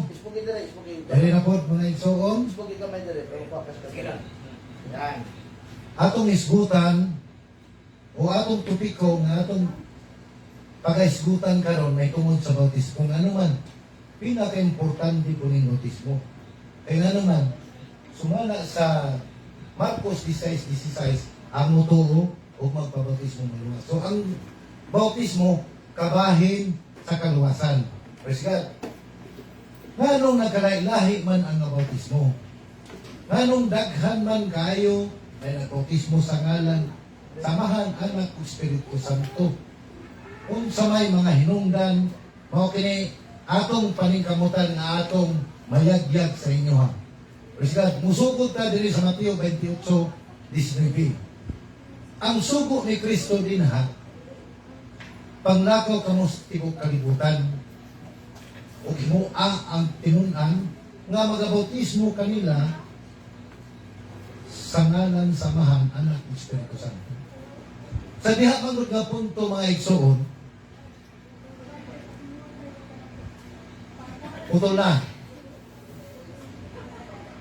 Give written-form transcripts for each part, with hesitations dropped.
Ispugi dire, ispugi. Dali na po mga igsoon. Ispugi kamay dire, pero papas ka sila. Yan. Atong isgutan o atong tupiko nga atong pag-isgutan karon may tungod sa bautismo. Kung ano man, pinaka-importante po ng bautismo. Kaya nga naman, sumala sa Marcos 16:16, ang mutuo o magpabautismo maluwas. So ang bautismo, kabahin sa kaluwasan. Praise God. Nganong nagkalailahi man ang bautismo? Nganong daghan man kayo ay nagbautismo sa ngalan, samahan anak o Espiritu Santo. Kung sa may mga hinungdan, mao kini atong paningkamutan na atong mayagyag sa inyo ha. Praise God. Musugod ta diri sa Mateo 28:19. Ang sugo ni Kristo din ha, panglakaw kamo sa tibok kalibutan, o himuang ang tinunan nga magabautismo kanila sa ngalan samahan anak ng Espiritu Santo. Sa diha magud nga punto mga igsoon, putol na.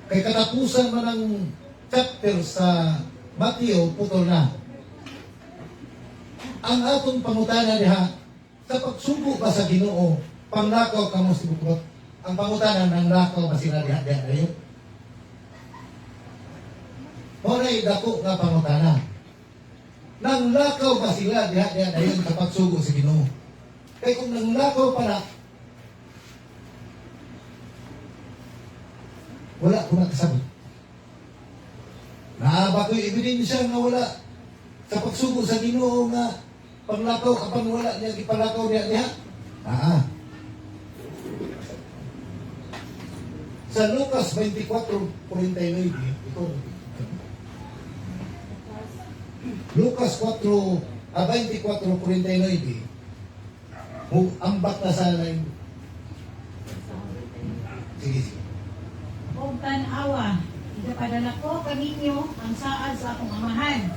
Kay katapusan man ang chapter sa Mateo, putol na. Ang atong pangutana diha, sa pagsubo ba sa Ginoo, panglakaw kamo sa bukot, ang pangutana ng lakaw ba sila diha dayon? Moray dako nga pangutana. Nang lakaw ba sila diha dayon sa pagsugo sa Ginoo? Kay kung nang lakaw pa na, wala ko nakasabi. Naaba ko'y ebidensya nga wala sa pagsugo sa Ginoo nga panglakaw apan wala niya ipalakaw niya. Sa Lucas 24:49 ito. Lucas 24:49 ambak na sa line. Sige. O tanawa, igapadala ko kaninyo ang saad sa akong amahan.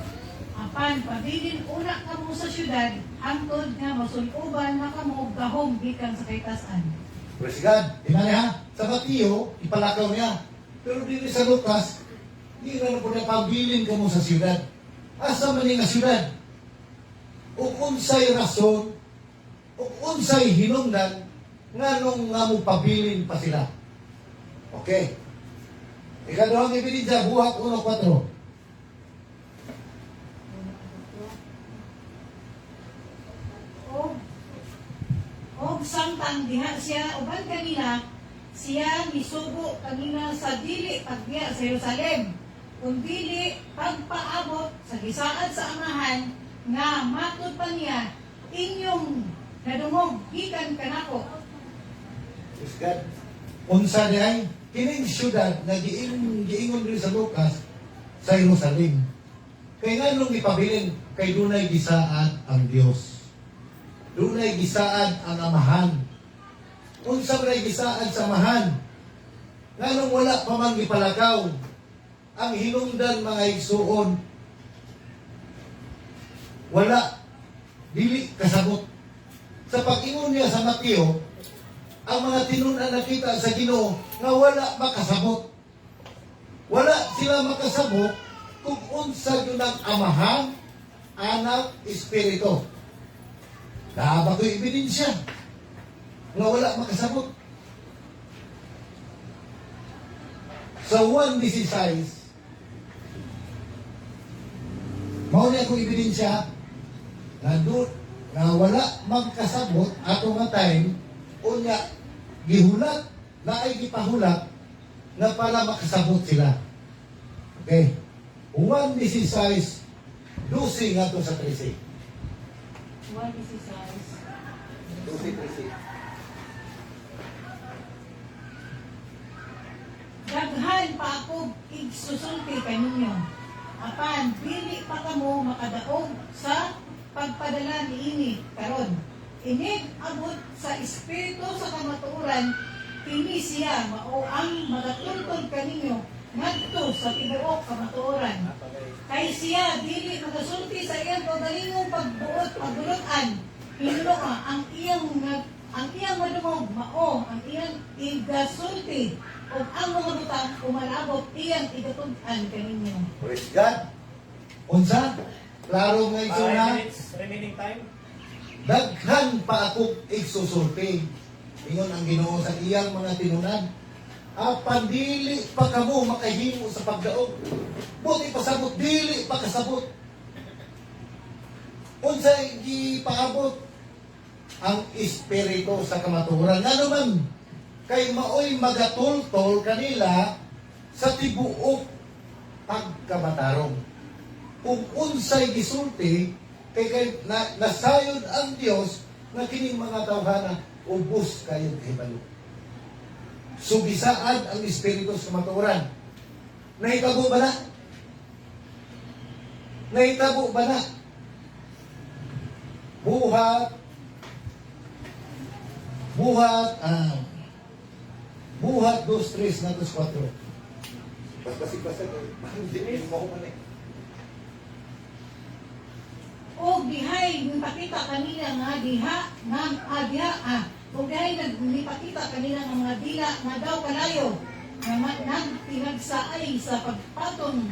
Apan, pabilin una kamo sa syudad, hangtod nga masunuban na kamo gahom gikan sa kaitasan. Praise God. Tingnan ha, sa Mateo, ipalakaw niya. Pero dito sa Lucas, hindi na po na pabilin ka mo sa siyudad. Asa man nga siyudad? O unsay rason, o unsay hinungdan, nga nung nga mo pabilin pa sila. Okay. Ikaduhang ebidensya, Buhat 1:4. Og samtang diha siya uban kanila, siya misugo kanina sa dili pagbiya sa Jerusalem, kundi pagpaabot sa gisaad sa amahan nga matud pa niya inyong nadungog gikan kanako. Praise God. Unsa diay kining syudad nga giingon rin sa Lucas sa Jerusalem. Kay nganong ipabilin kay dunay gisaad ang Dios. Dunay gisaad ang amahan. Unsa man gisaad sa amahan? Nganong wala pa man gipalakaw ang hinungdan mga igsuon. Wala dili kasabot. Sa pag-ingon niya sa Mateo, ang mga tinunan nakita sa Ginoo nga wala makasabot. Wala sila makasabot kung unsa yun ang amahan, anak, espiritu. Naaba ko'y ebidensya nga wala makasabot. Sa 1:16, mao niya kong ebidensya nga wala magkasabot ato nga time unya gihulat na ay gipahulat na para makasabot sila. Okay. 1:16, 12 nga to sa 13. 1:16. 12:13. Daghan pa ako igsusulti kaninyo. Apan, dili pa kamo makadaog sa pagpadala niini karon. Inig abot sa espiritu sa kamatuoran, kini siya mao ang magatuntod kaninyo ngadto sa tibuok kamatuoran. Kay siya dili magasulti sa iyang kagalingong pagbuot pagdulutan. Hinuno ang iyang ang iyang madumog mao ang iyang igasulti o ang mga butang umalabot iyang igatugan kaninyo. Praise God. Unsa? Klaro nga 5 igsuna. minutes remaining time. Daghan pa ako igsusulti. Ingon ang Ginoo sa iyang mga tinunan. Apan dili pa kamo makahimo sa pagdaog. Buti pasabot, dili pa kasabot. Unsa gipaabot ang espiritu sa kamaturan. Nga naman, kay maoy magatultol kanila sa tibuok pagkamatarong. Kung unsay gisulti, kay nasayod ang Dios na kining mga tawhana ubos kayo kahibalo. Sugisaan ang espiritu sa kamaturan. Nahitabo ba na? Nahitabo ba na? Buhat 2:3 na 4. Basig-basig. Hindi mo ko man eh. O dihay nipakita kanila nga diha o dihay nipakita kanila nga mga dila nga daw kalayo nga nagtinagsaay sa pagpatong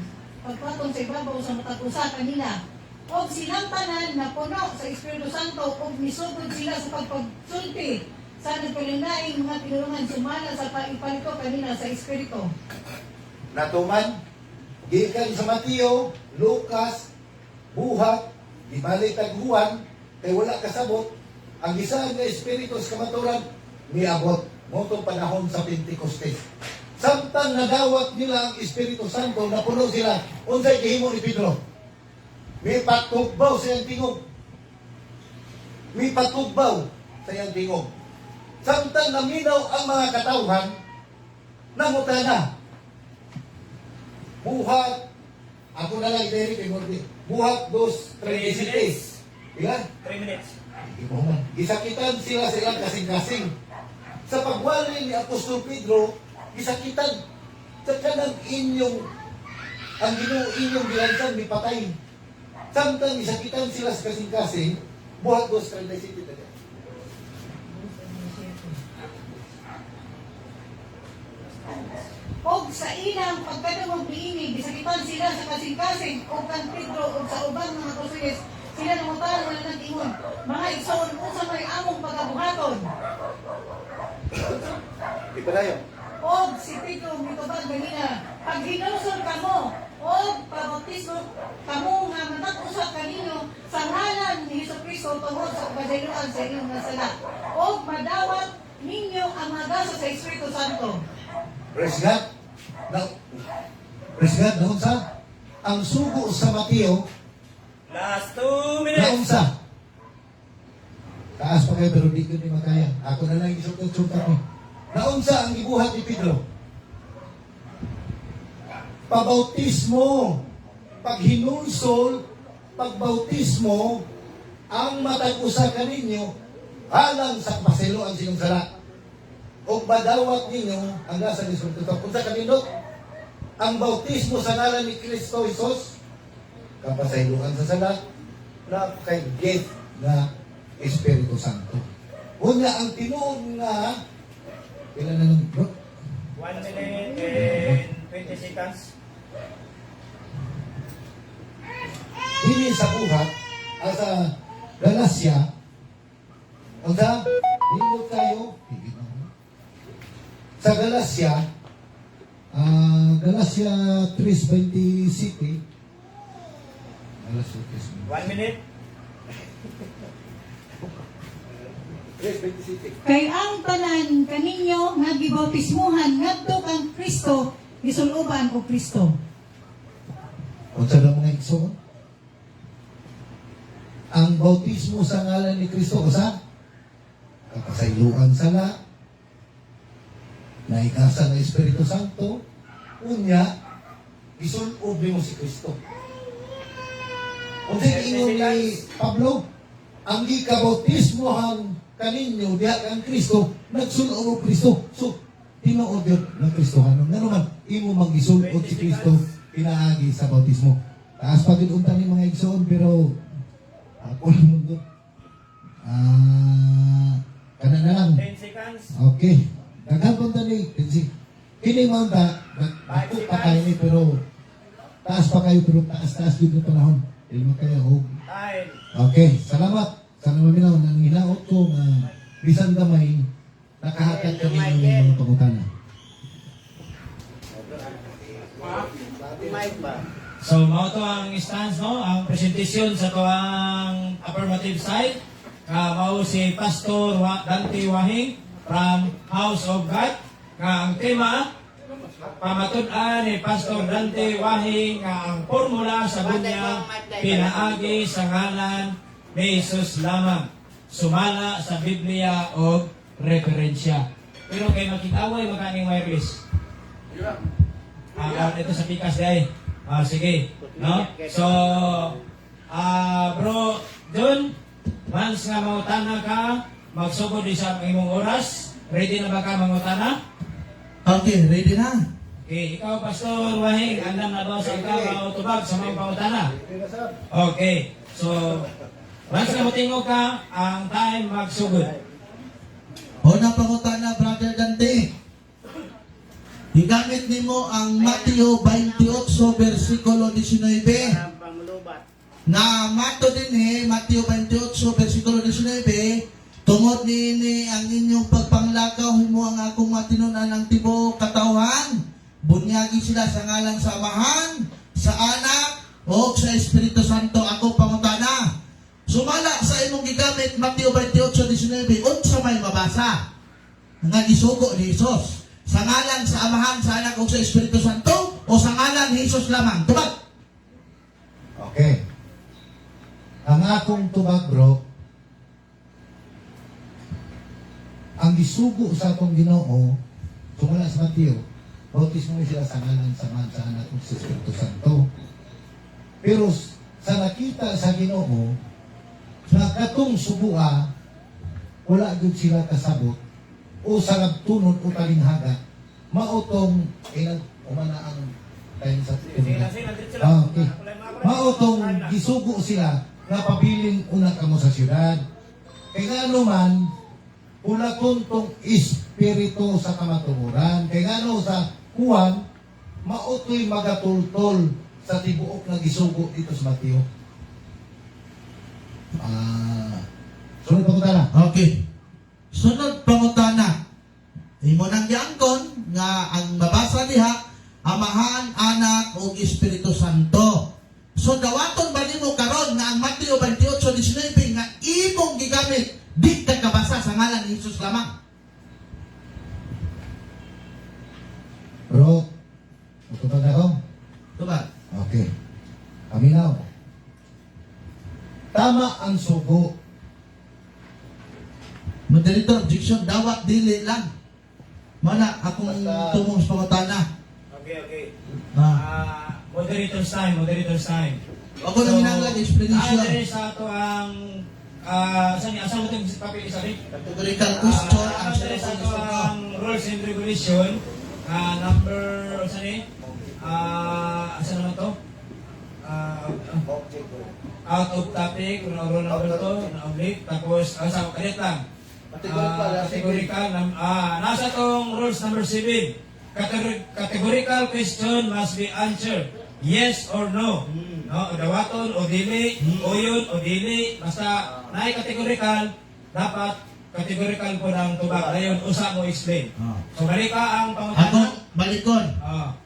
sa ibabaw sa matag usa kanila. O silang tanan na puno sa Espiritu Santo o misugod sila sa pagpagsulti sa nagpalinaing mga tinulungan sumala sa paipalito kanila sa Espiritu. Natuman, gikan sa Mateo, Lucas, Buhat, ibalik taghuan, kay wala kasabot, ang isa nga espiritu sa kamaturan, miabot, motong panahon sa Pentecostes. Samtang nadawat nila ang Espiritu Santo, napuno sila, unsay gihimo ni Pedro? May patugbaw sa iyang tingog. May patugbaw sa iyang tingog. Samtang naminaw ang mga katawhan, namutana. Buhat, ako na lang, Derek, Buhat 2:37. Ilan? 3 minutes. Gisakitan sila sa ilang kasing-kasing. Sa pagwali ni Apostol Pedro, gisakitan sa kanang ang Ginoo inyong bilansan ni patay. Samtang gisakitan sila sa kasing-kasing, Buhat 2:37 taga. O sa ilang pagkadungog niini, gisakitan sila sa kasing-kasing o kan Pedro o sa ubang mga apostles, sila namutalo na nag-ingon, mga igsoon o sa may among pagabuhaton. Ipadayon. O si Pedro mitubag ganina, pag hinusol kamo o pabautismo kamo nga matag-usap kaninyo sa ngalan ni Jesucristo tungod sa kabadayloan sa inyong mga sala. O madawat ninyo ang mga gaso sa Espiritu Santo. Praise God. Praise God, naunsa? Ang sugo sa Mateo, Last 2 minutes. naunsa? Taas pa kayo pero di ko ni makaya. Ako na lang isutot-sutot mo. Naunsa ang gibuhat ni Pedro? Pabautismo. Pag hinulsol, pagbautismo, ang matag-usa kaninyo, halang sa pasiloan sinyong sala. O madawat ninyo ang nasa ni Espiritu Santo. Kung sa kanino, ang bautismo sa ngalan ni Kristo Jesus, kapasayloan sa sala, na kay gift na Espiritu Santo. Una ang tinuod nga, ilan na nung bro? 1 minute and 20 seconds. Hindi sa buhat, sa Galacia, o sa, hindi tayo, sa Galacia, Galacia 3:27, Galacia 1 minute. 3:27. Kay ang tanan kaninyo nga gibautismuhan ngadto kang Kristo, gisuloban o Kristo. O sa mga igsoon, ang bautismo sa ngalan ni Kristo, o sa kapasayloan sala, naikasa ng Espiritu Santo, unya, isulob mo si Kristo. Kung sa ingon ni Pablo, ang gikabautismohan kaninyo diha kang Kristo, nagsulob o Kristo. So, tinuod yun ng Kristohanon. Nga naman, imo mag-isulod si Kristo, pinaagi sa bautismo. Taas pa unta ni mga igsoon, pero ako mundo. Kana na lang. 10 seconds. Okay. Naghabang tani. Kini mo ta. Ako pa kayo ni pero taas pa kayo pero taas dito na panahon. Ilmo kayo. Time. Okay. Salamat. Sana maminaw nang hinaot ko nga bisan gamay nakahatag kami ng mga pangutana. So, mao to ang stance, no? Ang presentasyon sa to ang affirmative side. Mao si Pastor Dante Wahing from House of God. Ang tema, pamatud-an ni Pastor Dante Wahing nga ang formula sa bunyag pinaagi sa ngalan ni Jesus lamang. Sumala sa Biblia o referensya. Pero kay makitaway makaning wireless. Ito sa pikas day. Sige. No? So, bro, John, once nga mautana ka, magsugod di sa imong oras. Ready na ba ka mangutana? Okay, ready na. Okay, ikaw, Pastor Wahing, andam na ba sa ikaw mautubag sa mga pangutana? Okay. So, once nga matingog ka, ang time magsugod. Una pangutana, Brother Dante. Higamit nimo ang Mateo 28 versikulo 19. Na mato din Mateo 28 versikulo 19, tungod niini ang inyong pagpanglakaw himo ang akong matinunan ng tibuok katawhan. Bunyagi sila sa ngalan sa Amahan, sa Anak, o sa Espiritu Santo. Ako pangutana. Sumala sa imong gigamit Mateo 28:19, unsa may mabasa? Nga gisugo ni Jesus. Sa ngalan sa Amahan, sa Anak, o sa Espiritu Santo, o sa ngalan ni Jesus lamang? Tubag! Okay. Ang akong tubag, bro, ang gisugo sa akong Ginoo, sumala sa Mateo, bautismo sila sa ngalan sa Amahan, sa Anak, o sa Espiritu Santo. Pero sa nakita sa Ginoo, na katong subua, wala gud sila kasabot, o sa nagtunod o talinghaga, mautong ilang umana ang time sa tunod. Okay. Mautong gisugo sila na pabiling una kamo sa siyudad. Kaya nga naman, ulaton tong espiritu sa kamatuguran. Kaya nga no, sa Juan, mautoy magatultol sa tibuok na gisugo dito sa Mateo. Sunod pangutana. Okay. Sunod pangutana. Imo nang giangkon nga ang mabasa diha Amahan, Anak, ug Espiritu Santo. So dawaton ba nimo karon nga ang Mateo 28:19 nga imong gigamit di ka kabasa sa ngalan ni Jesus lamang? Bro, matutod ako? Tubag. Okay. Aminaw. Tama ang sugo. Moderator, objection, dawat dili lang. Mana akong Basta- tumong sa pangutana. Okay. Moderator's time. Ako na minanglan explanation. Ay, sa ato ang saan mo itong papel isa rin? Categorical question ang Ang sa ato ang rules and regulation, number, saan eh? Saan naman to? Out of topic, rule number 2, na-oblique, tapos, sa kalit lang. Categorical, nasa tong rules number 7. Categorical question must be answered. Yes or no. No, dawaton o dili, o yun o dili. Basta naay categorical, dapat categorical po ng tubag. Dayon, usa mo explain. So, balik ka ang Ako, pangutana. balikon. Ah.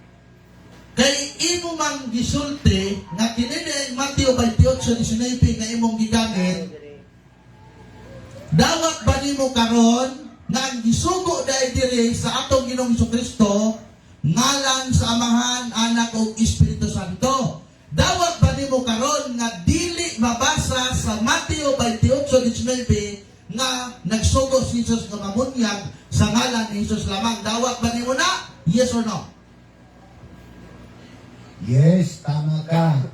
Kay imo mang gisulti nga kinini Mateo 28:19 nga imong gigamit, dawat ba nimo karon nga ang gisugo dahil diri sa atong Ginoong Jesucristo ngalan sa Amahan, Anak ug Espiritu Santo? Dawat ba nimo karon nga dili mabasa sa Mateo 28:19 nga nagsugo si Jesus nga mamunyag sa ngalan ni Jesus lamang? Dawat ba nimo na? Yes or no? Yes, tama ka.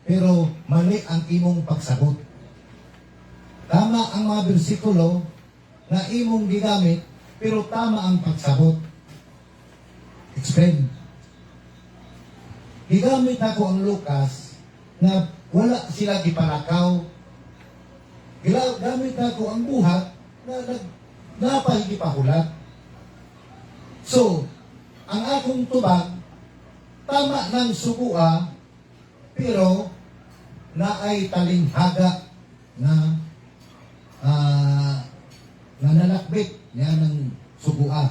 Pero mali ang imong pagsagot. Tama ang mga bersikulo na imong gigamit, pero tama ang pagsagot. Explain. Gigamit ako ang Lucas na wala sila gipalakaw. Gamit ako ang buhat na napahigipahulat. So, ang akong tubag, tama ng subua, pero naay talinghaga na nananakbit niya ng subua.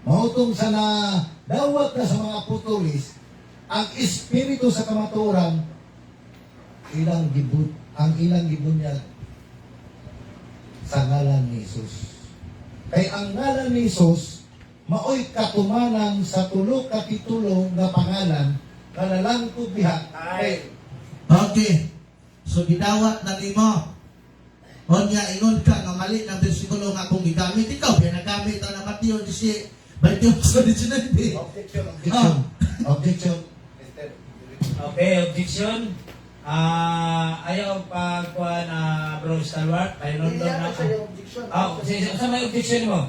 Mautong sa dawat na sa mga putulis, ang espiritu sa kamaturan, ang ilang gibunyag sa ngalan ni Jesus. Kay ang ngalan ni Jesus, maoy katumanan sa tulo kapitulo nga pangalan na nalangkod diha. Kay Okay. So gidawat na nimo. Onya ingon ka nga mali na bersikulo nga akong gigamit ikaw kaya nagamit ang Mateo 28:19. Objection. objection. Objection. Okay, objection. Ayaw pagkuhan Bro Stalwart. Ay London na. objection. Sa may objection mo?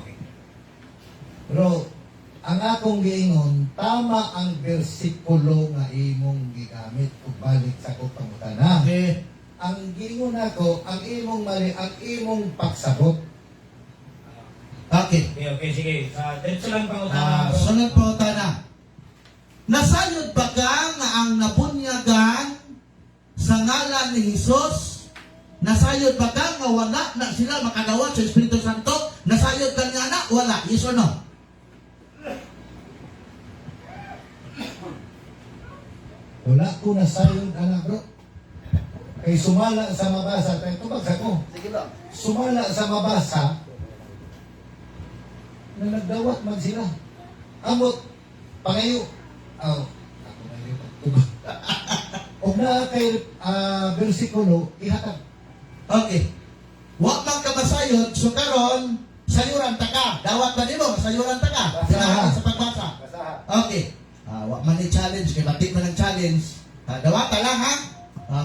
Bro, ang akong giingon, tama ang bersikulo nga imong gigamit ug balik sa kong pangutana. Okay. Ang giingon ako, ang imong mali, ang imong pagsabot. Okay. Okay, sige. Diretso lang pangutana. Sunod po na. Nasayod ba ka nga ang nabunyagan sa ngalan ni Jesus? Nasayod ba ka nga wala na sila makadawat sa Espiritu Santo? Nasayod ka nga na? Wala. Yes or no? Wala ko na sayod, anak bro. Kay sumala sa mabasa, kay tubag sa ko. Sige lang. Sumala sa mabasa, na nagdawat man sila. Amot, pangayo. Ako na yung tubag. Huwag na kay versikulo, ihatag. Okay. Wa man ka masayod, so karon sayuran ta ka. Dawat ba nimo? Sayuran ta ka. Sinahan sa pagbasa. Basahan. Okay. Wa man ni challenge kay batik man ang challenge. Dawat ta lang ha.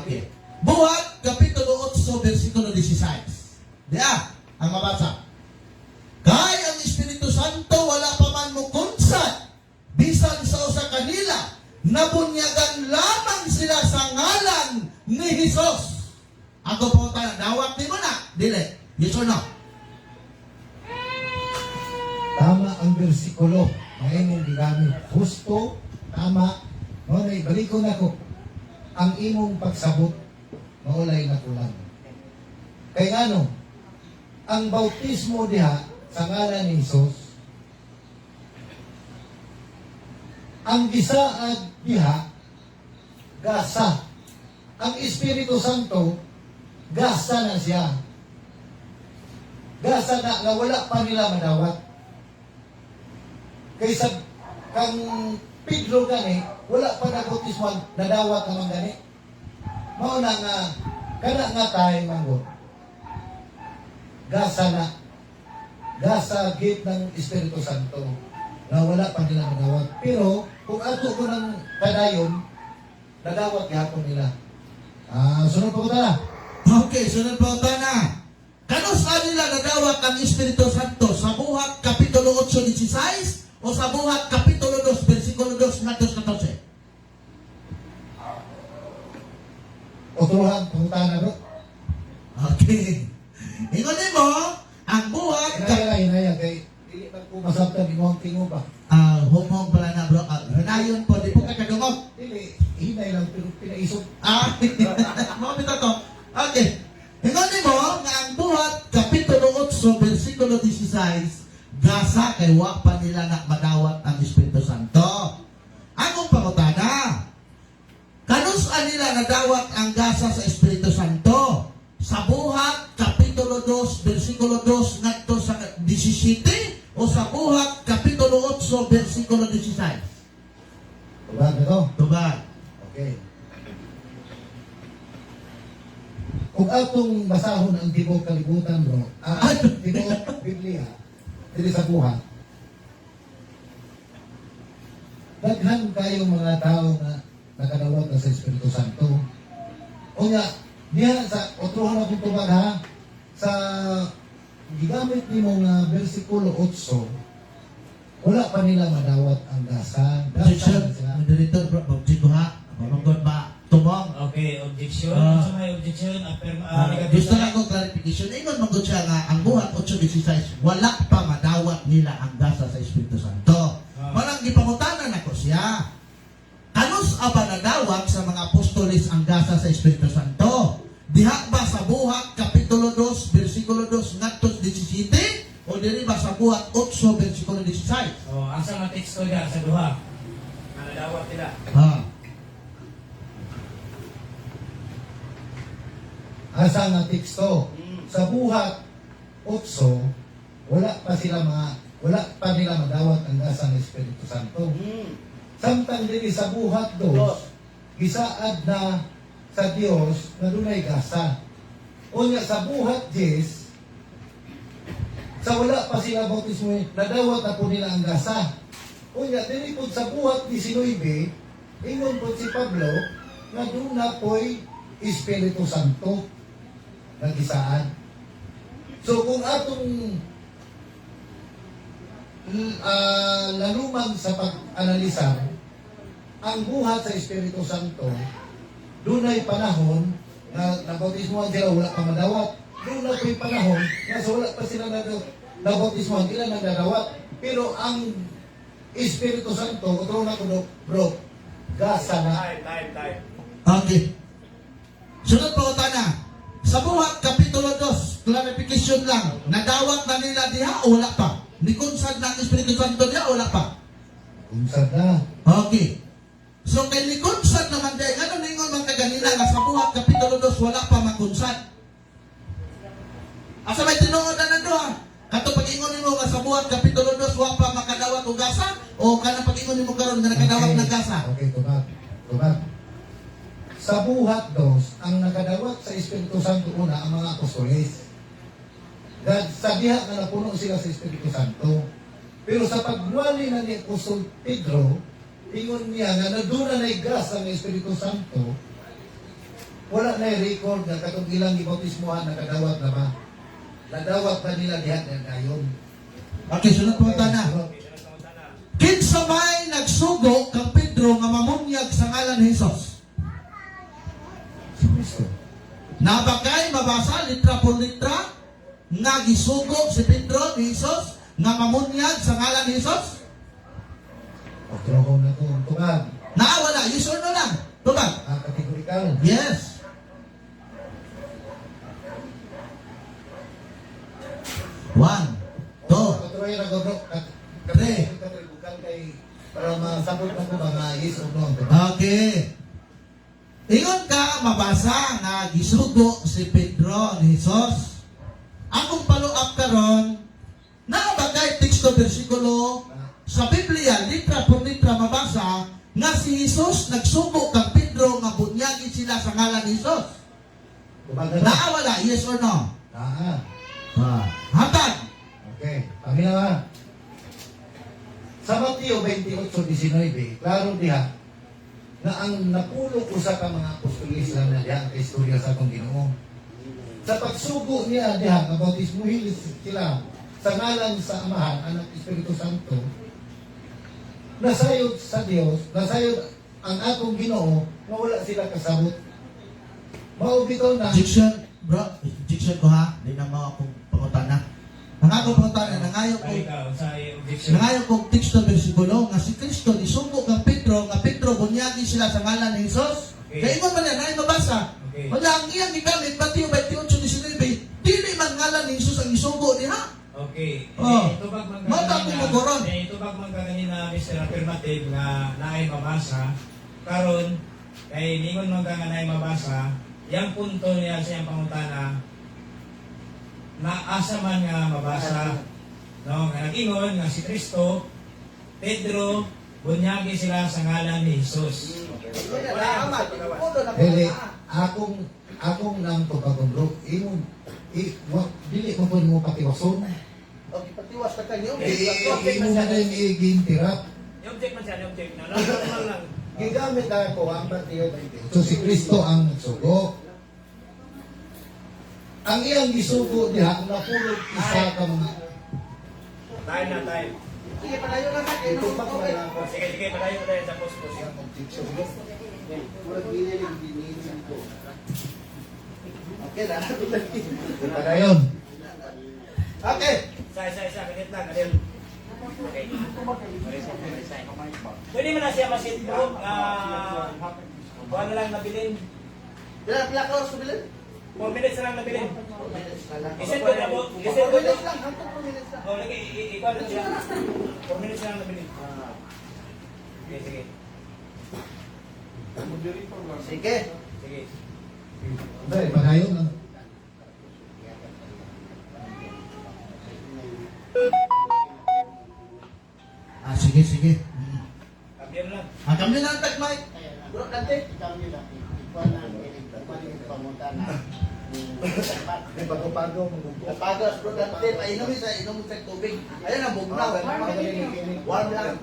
Okay. Buhat kapitulo 8 bersikulo 16. Diya ang mabasa. Kay ang Espiritu Santo wala pa man mo kunsat bisan sa usa kanila nabunyagan lamang sila sa ngalan ni Jesus. Ako po tayo, dawat ni mo na. Dili. Yes or no? Tama ang bersikulo. May imong gigamit. Husto, tama. Maulay, balik ko na ko. Ang imong pagsabot, maulay na kulang. Kaya ano, ang bautismo diha sa ngalan ni Jesus, ang gisaad diha, gasa. Ang Espiritu Santo, gasa na siya. Gasa na nga wala pa nila madawat. Kaysa kang Pedro gani, wala pa na bautismo nadawat naman gani. Mauna nga, kana nga tayo manggo. Gasa na. Gasa gift ng Espiritu Santo na wala pa nila nadawat. Pero, kung ato ko ng kadayon, nadawat gihapon nila. Sunod pa ko na. Okay, sunod po na. Kano sa nila nadawat ang Espiritu Santo? Sa Buhat Kapitulo 8:16 o sa Buhat Kapitulo 2, versikulo 2, natos 14? Utuhan, pangutaan na bro. Okay. Ingon mo, ang Buhat Hinaya, kay dili man ko masabtan, inuang tingo ba? humong pala na bro. Hinayon po, di po ka kadungog. Dili, hinay lang, pero pinaisog. Mga pito to. Okay. Ingon mo, nga ang Buhat Kapitulo 8, versikulo 16, gasa kay wa pa nila na madawat ang Espiritu Santo. Anong pangutana? Kanus nila nadawat ang gasa sa Espiritu Santo? Sa Buhat Kapitulo 2, versikulo 2 ngadto sa 17 o sa Buhat Kapitulo 8, versikulo 16? Tubag na to. Tubag. Okay. Kung atong basahon ang tibok kalibutan bro, tibok Biblia, dili sa buhat, daghan kayong mga tao na nakadawat na sa Espiritu Santo. O nga, diha sa otrohan akong tubag ha, sa gigamit ni mong versikulo 8, wala pa nila madawat ang gasa. Objection. Gasa sila. Moderator, bro. Objection ha. Mamanggon ba? Tumong. Okay, objection. Ah. Sa may objection, Gusto lang ko clarification. Ingon mong siya nga ang Buhat 8:16 wala pa siya. Kanos aba nadawat sa mga apostoles ang gasa sa Espiritu Santo? Diha ba sa Buhat Kapitulo 2, versikulo 2, ngadto 17? O diri ba sa Buhat 8, versikulo 16? So, asa nga teksto niya sa duha? Nga nadawat nila. Ha. Asa nga teksto? Sa Buhat 8, wala pa nila madawat ang gasa ng Espiritu Santo. Samtang diri sa Buhat 2, gisaad na sa Dios na dunay gasa. Unya sa Buhat 10, sa wala pa sila bautismo, nadawat na po nila ang gasa. Unya diri pud sa Buhat 19, ingon po si Pablo na doon na po'y Espiritu Santo na gisaad. So kung atong laluman sa pag-analisa ang buhat sa Espiritu Santo, dunay panahon na nabautismohan sila, wala pa madawat. Dunay po'y panahon na sa wala pa sila nabautismohan, sila nagdadawat. Pero ang Espiritu Santo, utro na ko bro, gasa na. Time. Okay. Sunod po na. Sa Buhat Kapitulo 2, clarification lang. Nadawat na nila diha o wala pa? Nikonsad na ang Espiritu Santo diha o wala pa? Unsad na. Okay. So kay nikonsad naman diha, ano ningon man kaganina nga sa Buhat Kapitulo 2 wala pa makonsad. Asa may tinuod na nandoon? Kato pag-ingon nimo nga sa Buhat Kapitulo 2 wala pa makadawat og gasa o kanang pag-ingon nimo karon nga nakadawat ng gasa? Okay, tubag. Sa Buhat 2, ang nakadawat sa Espiritu Santo una ang mga apostoles. Sa diha na napuno sila sa Espiritu Santo. Pero sa pagwali na ni Apostol Pedro, ingon niya nga naduna na grasa ng Espiritu Santo, wala na record na katong ilang ibautismohan nakadawat na ba? Nadawat pa nila diha na gayon. Okay, sunod po na. Kinsa may nagsugo kang Pedro nga mamunyag sa ngalan ni Hesus? Si Kristo. Nabagay mabasa litra por litra nga gisugo si Pedro ni Hesus nga mamunyag sa ngalan ni Hesus? Otroho na to. Tubag. Wala, yes or no lang? Tubag. Kategorikal. Yes. One, two, Otroho na go bro. Tre. Kategorikal kay para masabot na ko mga yes o no. Okay. Ingon ka mabasa nga gisugo si Pedro ni Hesus. Akong follow-up karon, naabagay teksto bersikulo sa Biblia, litra por litra mabasa, nga si Hesus nagsugo kang Pedro nga bunyagi sila sa ngalan ni Hesus. Tubag na. Naawala, yes or no? Hatag. Okay. Kami na nga. Sa Mateo 28:19, klaro diha na ang napulog usa ka mga apostoles lang na diha ang istorya sa atong Ginoo. Sa pagsugo niya diha nga bautismuhin sila sa ngalan sa Amahan, Anak, Espiritu Santo, nasayod sa Dios, nasayod ang atong Ginoo nga wala sila kasabot. Mao bitaw na Diction, bro, diction ko ha, di na mo akong pangutana. Ang akong pangutana, nangayo ko Ay, ikaw, sa objection. nangayo kong teksto bersikulo nga si Kristo isugo kang Pedro nga Pedro bunyagi sila sa ngalan ni Hesus. Okay. Kaya ingon man yan, ay mabasa. Okay. Wala ang iyang gigamit, Mateo 28:19, dili man ngalan ni Hesus ang isugo diha. Okay. Oh. Itubag man Mata ko magoron. Itubag man kanina Mr. Affirmative nga naay mabasa. Karon kay ningon man nga naay mabasa, yang punto niya sa iyang pangutana na asa man nga mabasa. No, nga nag-ingon nga si Kristo, Pedro, bunyagi sila sa ngalan ni Jesus. Dili, akong nang pagkakondro, dili mo po mo patiwason. Okay, patiwas ka tayo. Imo na rin i-gintirap. Object man siya, object na. Lang. Gigamit na ako ang Mateo 28. So si Kristo ang nagsugo. Ang iyang gisugo diha, ang napulog isa ka mga Tayo na, tayo. Sige, palayo na natin. ito pa ko na ako. Sige, palayo tayo sa post-post. Murag binilin ko. Okay na. Ito na yun. Okay. Isa, ganit lang. Okay. Pwede mo na siya masit bro. Kuha na lang nabilin. Pila ka oras bilin? 4 minutes na lang nabilin. 4 minutes na lang. Isin ko na po. Isin 4 ko na. minutes lang, hanggang 4 minutes lang. O, lagi, ikaw na siya. 4 minutes na lang nabilin. Okay, sige. Sige. Sige. Dahil, pagayon lang. Sige, sige. Kabiyan lang. Kami na ang tagmay. Bro, dante. May bago-bago, magugo. Pagos, bro, dante. Painom sa tubig. Ayan ang bugnaw. Warm lang.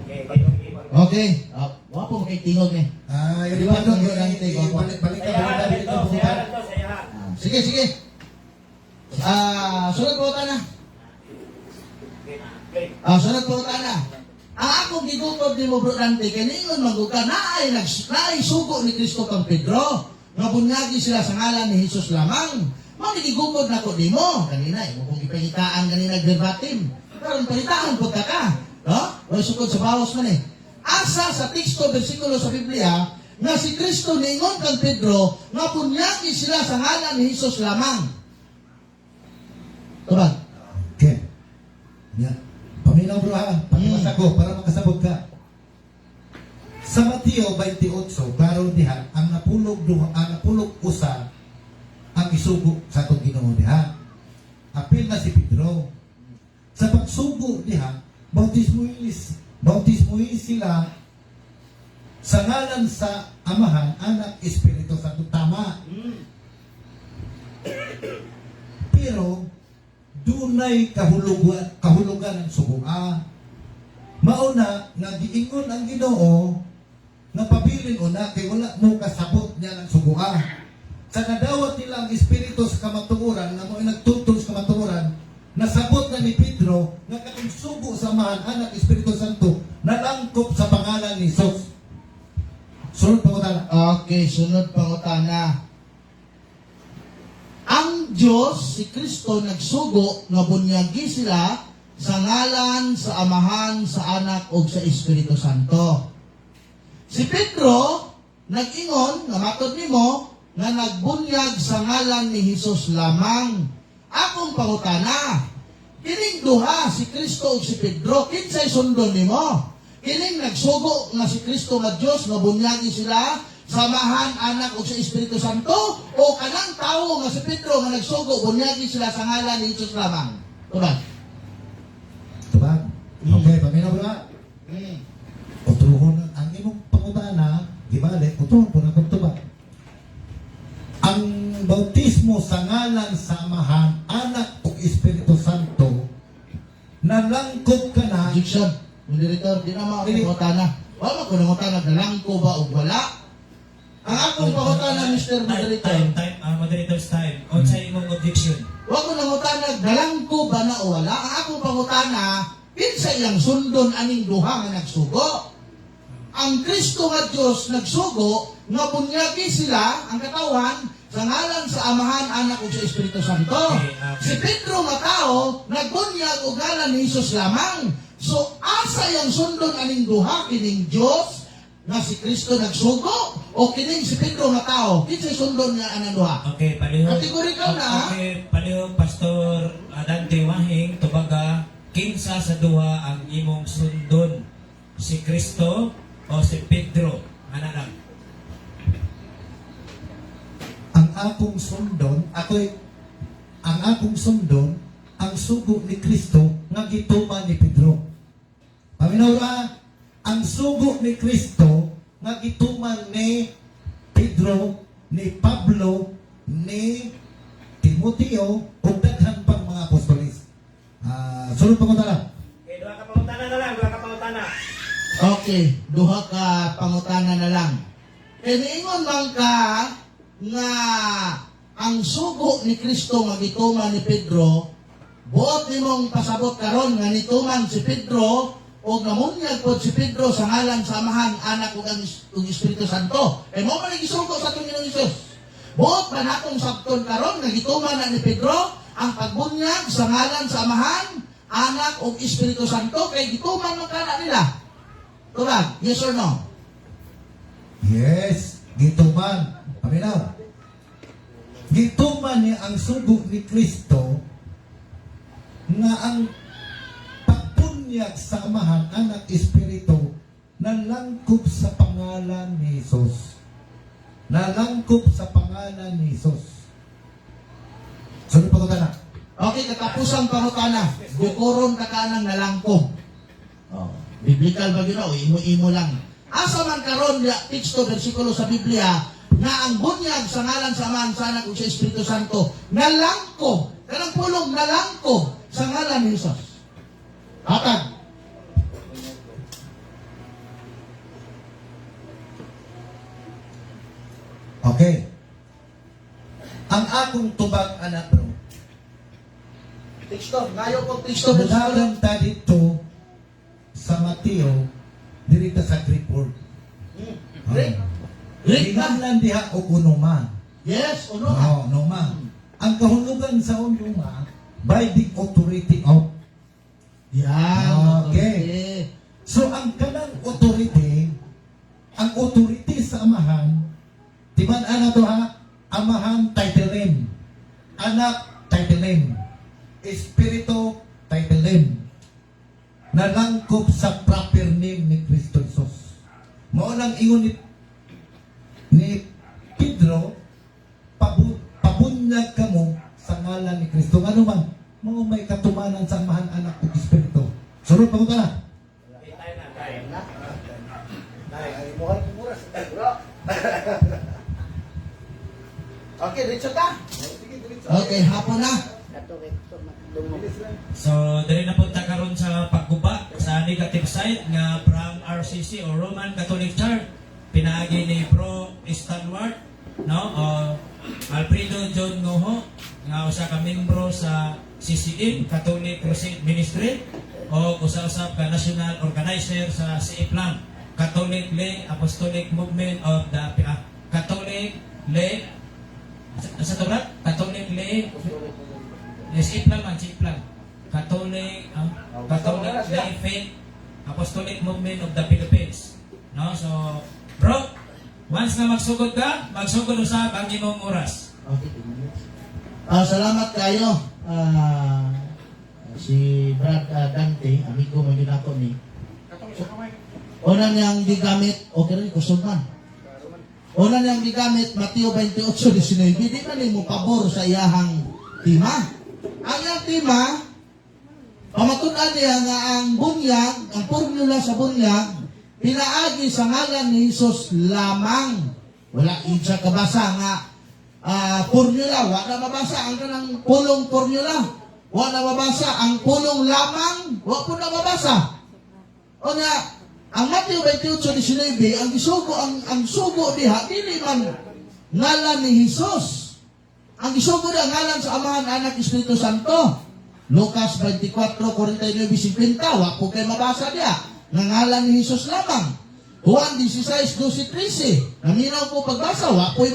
Okay, okay. Okay. Wala po makitingog eh. Yung pagod yun ang tig. Balik ka, Saya ha, balik ito. ka, Saya ha, ito. Saya ha. Sige, sige. Sunod po na. Okay, play. Sunod po na. Ang akong gigutod ni mo, bro Dante, kaningon maguka na ay sugo ni Kristo kang Pedro. Nga bunyagi sila sa ngalan ni Jesus lamang. Manigigutod na ko di mo. Kanina, mo kong ipangitaan kanina verbatim. Pero panitaan po ka. No? O sukod sa bawas man eh. Asa sa teksto, versikulo sa Biblia, nga si Kristo ningon kang Pedro, nga bunyagi sila sa ngalan ni Jesus lamang. Ito ba? Okay. Yan. Paminaw bro ha. Pakimas ako para makasabot ka. Sa Mateo 28, klaro diha, ang napulog usa ang isugo sa atong Ginoo diha. Apil na si Pedro. Sa pagsugo diha, bautismuin sila sa ngalan sa Amahan, Anak, Espiritu Santo. Tama. Pero dunay kahulugan ng sugoa. Mauna nga giingon ang Ginoo nga pabilin una kay wala mo kasabot niya ng sugoa. Sa nadawat nila ang espiritu sa kamatuoran nga mo nagtutol sa kamatuoran, nasabot na ni Pedro nga katong sugo sa Amahan, Anak, Espiritu Santo nalangkop sa pangalan ni Jesus. Sunod pangutana. Okay, sunod pangutana. Ang Diyos, si Kristo, nagsugo nga bunyagi sila sa ngalan, sa Amahan, sa Anak, o sa Espiritu Santo. Si Pedro, nag-ingon, nga matod nimo, nga nagbunyag sa ngalan ni Jesus lamang. Akong pangutana, kining duha, si Kristo o si Pedro, kinsay sundon nimo? Kining nagsugo nga si Kristo nga Diyos, nga bunyagi sila sa Amahan, Anak, o sa Espiritu Santo, o kanang tao nga si Pedro nga nagsugo, bunyagi sila sa ngalan ni Jesus lamang. Tubag? Tubag? Okay, paminaw bro ha. Utuhon ang imong pangutana, gibalik, utuhon po na tubag. Ang bautismo sa ngalan sa Amahan, Anak, o Espiritu Santo, nalangkop ka na. Objection. Moderator, di na makapangutana. Wala ko nangutana, dalang ko ba o wala? Ang akong pangutana, Mr. Moderator, Moderator's time. O sa imong objection. wala ko nangutana, dalang ko ba na o wala? Ang akong pangutana, pinsa iyang sundon aning duha nga nagsugo. Ang Kristo nga Diyos nagsugo, nga bunyagi sila, ang katawan, sa ngalan sa Amahan, Anak, o sa Espiritu Santo. Si Pedro nga tao, nagbunyag o ngalan ni Jesus lamang. So, asa yung sundon aning duha, kining Diyos, nga si Kristo nagsugo, o kining si Pedro nga tao, kinsay sundon nga anang duha? Okay, palihog. Kategorikal na, Okay, palihog, Pastor Dante Wahing, tubaga, kinsa sa duha ang imong sundon? Si Kristo o si Pedro? Ano lang? Ang akong sundon, ang sugo ni Kristo nga gituman ni Pedro. Paminaw ba? Ang sugo ni Kristo nga gituman ni Pedro, ni Pablo, ni Timoteo, o daghan pang mga apostolis. Sunod pa ko tala. Okay, duha ka pangutana na lang. Duha ka pangutana. okay, duha ka pangutana na lang. Kiniingon man ka nga ang sugo ni Kristo nga gituman ni Pedro, buot nimong pasabot karon nga nituman si Pedro o namunyag po si Pedro sa ngalan sa Amahan, Anak, ug Espiritu Santo. E mo man gisugo sa atong Ginoong Hesus. Buot man atong sabton karon nga gituman na ni Pedro ang pagbunyag sa ngalan sa Amahan, Anak o Espiritu Santo kay gituman man kana nila. Turag, yes or no? Yes, gituman. Paminaw. Gituman niya ang sugo ni Kristo nga ang pagpunyag sa Amahan, Anak, Espiritu nalangkop sa pangalan ni Jesus. Nalangkop sa pangalan ni Jesus. Sunod pa ko na. Okay, katapusang pangutana. Bukuron ka kanang nalangkob. Oh, biblical ba yun? O, imo-imo lang. Asa man karon ya teksto bersikulo sa Biblia na ang bunyag sa ngalan sa Amahan, sa Anak ug sa Espiritu Santo nalangkob. Kanang pulong nalangkob sa ngalan ni Jesus. Hatag. Okay. Ang akong tubag, anak bro, Teksto, ngayon ko teksto bersikulo. Nadagan ta dito sa Mateo, dirita sa Greek word. Greek. Greek na. Hinahlan diha o unuma. Yes, uno nga. Numa. Ang kahulugan sa unuma, by the authority of. Yan. Okay. So, ang kanang authority sa Amahan, timan ana to ha, Amahan title name, Anak title name, Espiritu title name, nalangkop sa proper name ni Kristo Jesus. Mao nang ingon ni Pedro, pabunyag kamo sa ngalan ni Kristo. Ano man, mao may katumanan sa Amahan, Anak ug Espiritu. Sunod pa ko na. Ay, mura sa bro. Okay, diretso ta. Sige, diretso. Okay, hapon na. So, dali na punta karon sa pagguba sa negative side nga from RCC o Roman Catholic Church. Pinaagi ni Bro Stanwart, no? Alfredo John Ngoho, nga usa ka membro sa CCM, Catholic Crusade Ministry, o usa-usab ka national organizer sa CIPLAM, Catholic Lay Apostolic Movement of the Catholic Lay sa tawag? Catholic Lay CIPLAM man, CIPLAM. Catholic Lay Faith Apostolic Movement of the Philippines. No? So, bro, once na magsugod ka, magsugod usab ang imong oras. Okay. Salamat kayo. Si Brad Dante, amigo mo yun ako ni. Una niyang gigamit, okay rin, kusog man. Una niyang gigamit, Mateo 28:19, di na mo pabor sa iyahang tima. Ang iyang tima, pamatunan niya nga ang bunyag, ang formula sa bunyag, pinaagi sa ngalan ni Jesus lamang. Wala siya kabasa nga formula, wala mabasa ang kanang pulong formula. Wala mabasa ang pulong lamang, wala po na mabasa. O nga, ang Mateo 28:19, ang isugo, ang sugo diha, dili man ngalan ni Jesus. Ang isugo diha, ngalan sa Amahan, Anak, Espiritu Santo. Lucas 24:49-50, wala po kayo mabasa diha. Ngalan ni Jesus lamang. Juan 16:12-13. Naminaw ko pagbasa, wapoy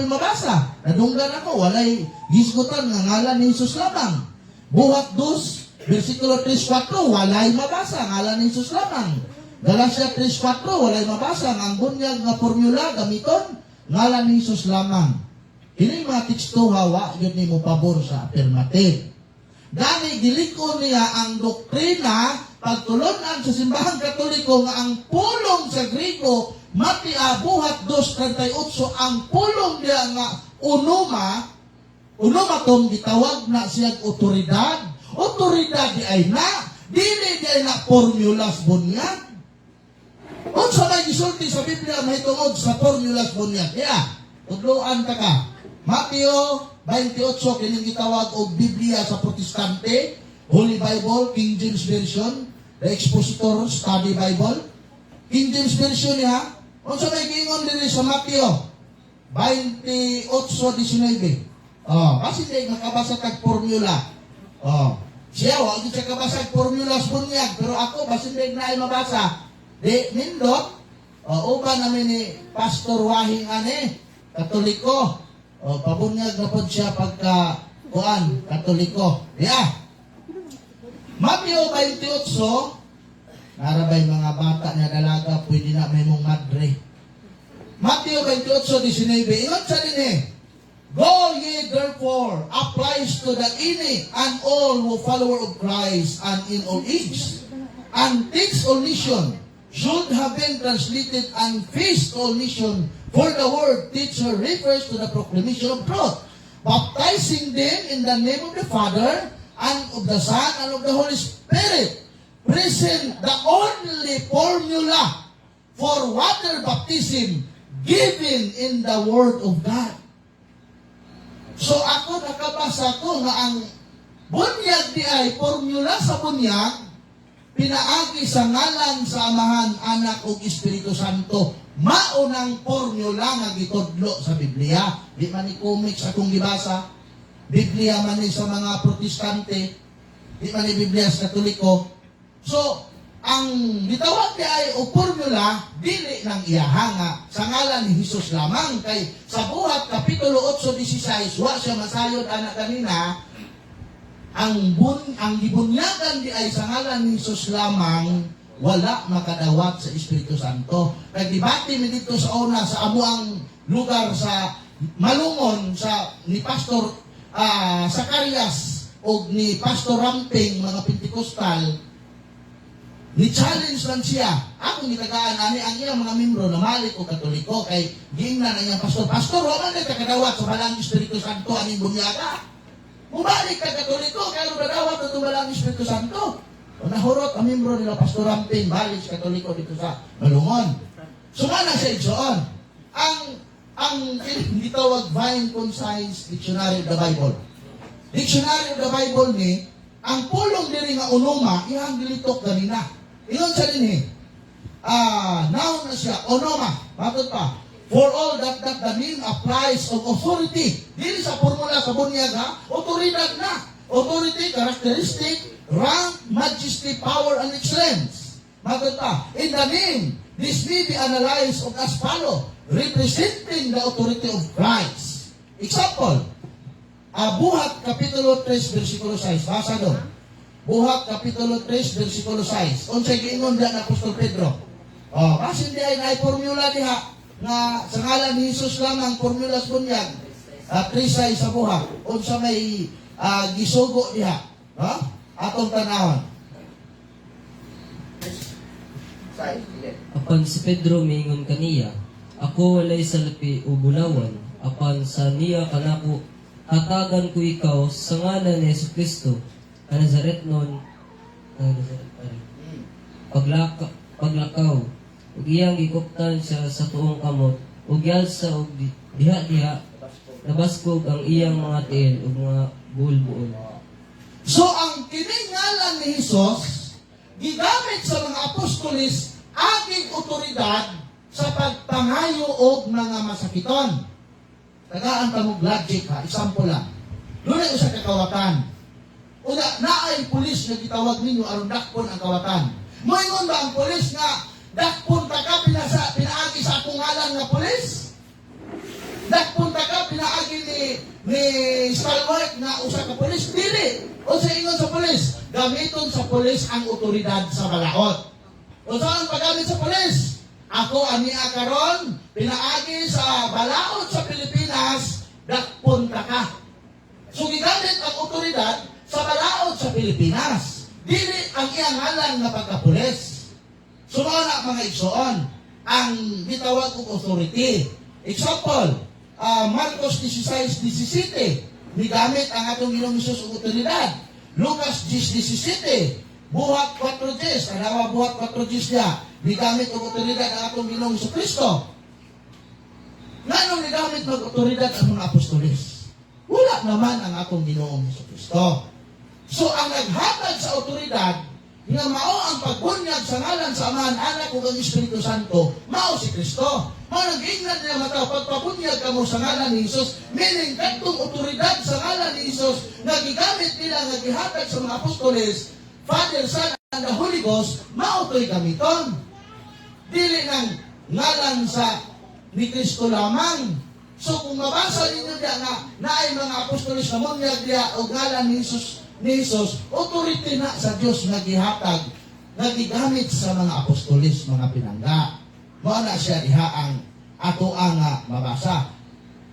mabasa. Nadunggan ako, walay gisgutan nga ngalan ni Jesus lamang. Buhat 2, versikulo 3-4, walay mabasa, ngalan ni Jesus lamang. Galacia 3:4, walay mabasa, ang bunyag nga formula gamiton, ngalan ni Jesus lamang. Ini mga teksto hawa, yun ni mo pabor sa affirmative. Gani giliko niya ang doktrina pagtulunan sa simbahang Katoliko nga ang pulong sa Griko buhat 2:38 ang pulong niya nga unumatom gitawag na siyang otoridad. Otoridad di ay na formulas bunyag. Unsa may gisulti sa Biblia mahitungod sa formulas bunyag. Kaya tudloan ta ka. Mateo 28 kining gitawag og Biblia sa Protestante, Holy Bible, King James Version, the Expositor Study Bible. King James Version niya, unsa may giingon diri sa Mateo 28:19. Kasi di nakabasa tag formula. Siya wa gid siya kabasa formula sa bunyag, pero ako basin di na mabasa. Di nindot uban namin ni Pastor Wahing ane, Katoliko. Pabunyag na po siya pagka Katoliko. Yeah. Mateo 28, narabay mga bata na dalaga, pwede na may mong madre. Mateo 28:19, ingat sa din eh. Go ye therefore applies to the ini and all who follower of Christ and in all age, and takes all nation, should have been translated and faced all nation, for the word teacher refers to the proclamation of truth, baptizing them in the name of the Father and of the Son and of the Holy Spirit, present the only formula for water baptism given in the Word of God. So ako nakabasa ko nga ang bunyag di ay formula sa bunyag, pinaagi sa ngalan sa Amahan, Anak ug Espiritu Santo. Maunang formula nga gitudlo sa Biblia. Di man ni comics akong gibasa. Biblia man ni sa mga Protestante. Di man ni Biblia sa Katoliko. So, ang gitawag di ay o formula, dili ng iyahanga sa ngalan ni Jesus lamang. Kay sa Buhat, Kapitulo 8:16, wa siya masayod anak kanina, ang gibunyagan di ay sa ngalan ni Jesus lamang, wala makadawat sa Espiritu Santo. Nagdebate mi dito sa una sa amuang lugar sa Malungon sa ni Pastor Zacarias o ni Pastor Ramping, mga Pentecostal. Ni-challenge lang siya. Akong gitagaan ani ang iyang mga membro na malik o Katoliko kay gingnan ang iyang pastor, wala na kakadawat sa balang Espiritu Santo aning bunyaga. Mubalik ka Katoliko, kaya nadawat ito balang Espiritu Santo. O nahurot ang membro nila Pastor Ramping, balik sa Katoliko dito sa Malungon. Sumana siya igsoon. Ang gitawag Vine Concise Dictionary of the Bible. Dictionary of the Bible ni, ang pulong diri nga unoma, iyang gilitok ganina. Iyon sa din eh. Noun na siya, onoma. Matod pa. For all that the name applies of authority. Dili sa formula sa bunyag ha, otoridad na. Authority, characteristic, rank, majesty, power, and excellence. Matod pa. In the name, this may be analyzed as follow, representing the authority of Christ. Example, Buhat Kapitulo 3, versikulo 6. Basa doon. Buhat Kapitulo 3, versikulo 6. Unsay giingon diyan Apostol Pedro? Kasi hindi ay formula diha nga sa ngalan ni Jesus lang ang formula sa bunyag. 3:6 sa buhat. Unsa may gisugo diha? Atong tanawon. Apan si Pedro mingon kaniya, ako walay salapi o bulawan, apan sa niya kanako, hatagan ko ikaw sa ngalan ni Jesucristo, ang Nazaretnon, paglakaw, ug iyang gikuptan siya sa tuong kamot, ug yalsa ug diha-diha, nabaskog ang iyang mga tiil ug mga buol-buol. So ang kining ngalan ni Jesus gigamit sa mga apostolis aking otoridad sa pagpangayo og mga masakiton. Tagaan ta mo logic ha, example lang. Dunay usa ka kawatan. Una naay pulis nga gitawag ninyo aron dakpon ang kawatan. Moingon ba ang pulis nga dakpon ta ka pinaagi sa akong ngalan nga pulis? Dakpon ta ka pinaagi ni stalwart nga usa ka pulis? Dili. O sa ingon sa pulis, gamiton sa pulis ang otoridad sa balaod. O saan paggamit sa pulis? Ako ania karon pinaagi sa balaod sa Pilipinas, dakpon ta ka. So gigamit ang otoridad sa balaod sa Pilipinas. Dili ang iyang ngalan nga pagkapulis. So na mga igsoon, ang gitawag og authority. Example, Marcos 16:17, migamit ang atong Ginoong Hesus og otoridad. Lucas 10:17, Buhat 4:10, kanawa Buhat 4:10 niya, migamit og otoridad ang atong Ginoong Jesucristo. Nganong migamit mag otoridad ang mga apostolis? Wala naman ang atong Ginoong Jesucristo. So ang naghatag sa otoridad nga mao ang pagbunyag sa ngalan sa Amahan, Anak ug ang Espiritu Santo, mao si Kristo. Mao nag-ingnan niya mata pagpabunyag kamo sa ngalan ni Jesus, meaning kadtong otoridad sa ngalan ni Jesus nga gigamit nila nga gihatag sa mga apostoles, Father, Son, and the Holy Ghost, mao to'y gamiton. Dili ng ngalan sa ni Kristo lamang. So kung mabasa ninyo diya nga naay mga apostoles na munyag diya og ngalan ni Jesus ni Jesus, authority na sa Dios nga gihatag, nga gigamit sa mga apostolis, mga pinangga. Mao na siya diha ang ato ang mabasa.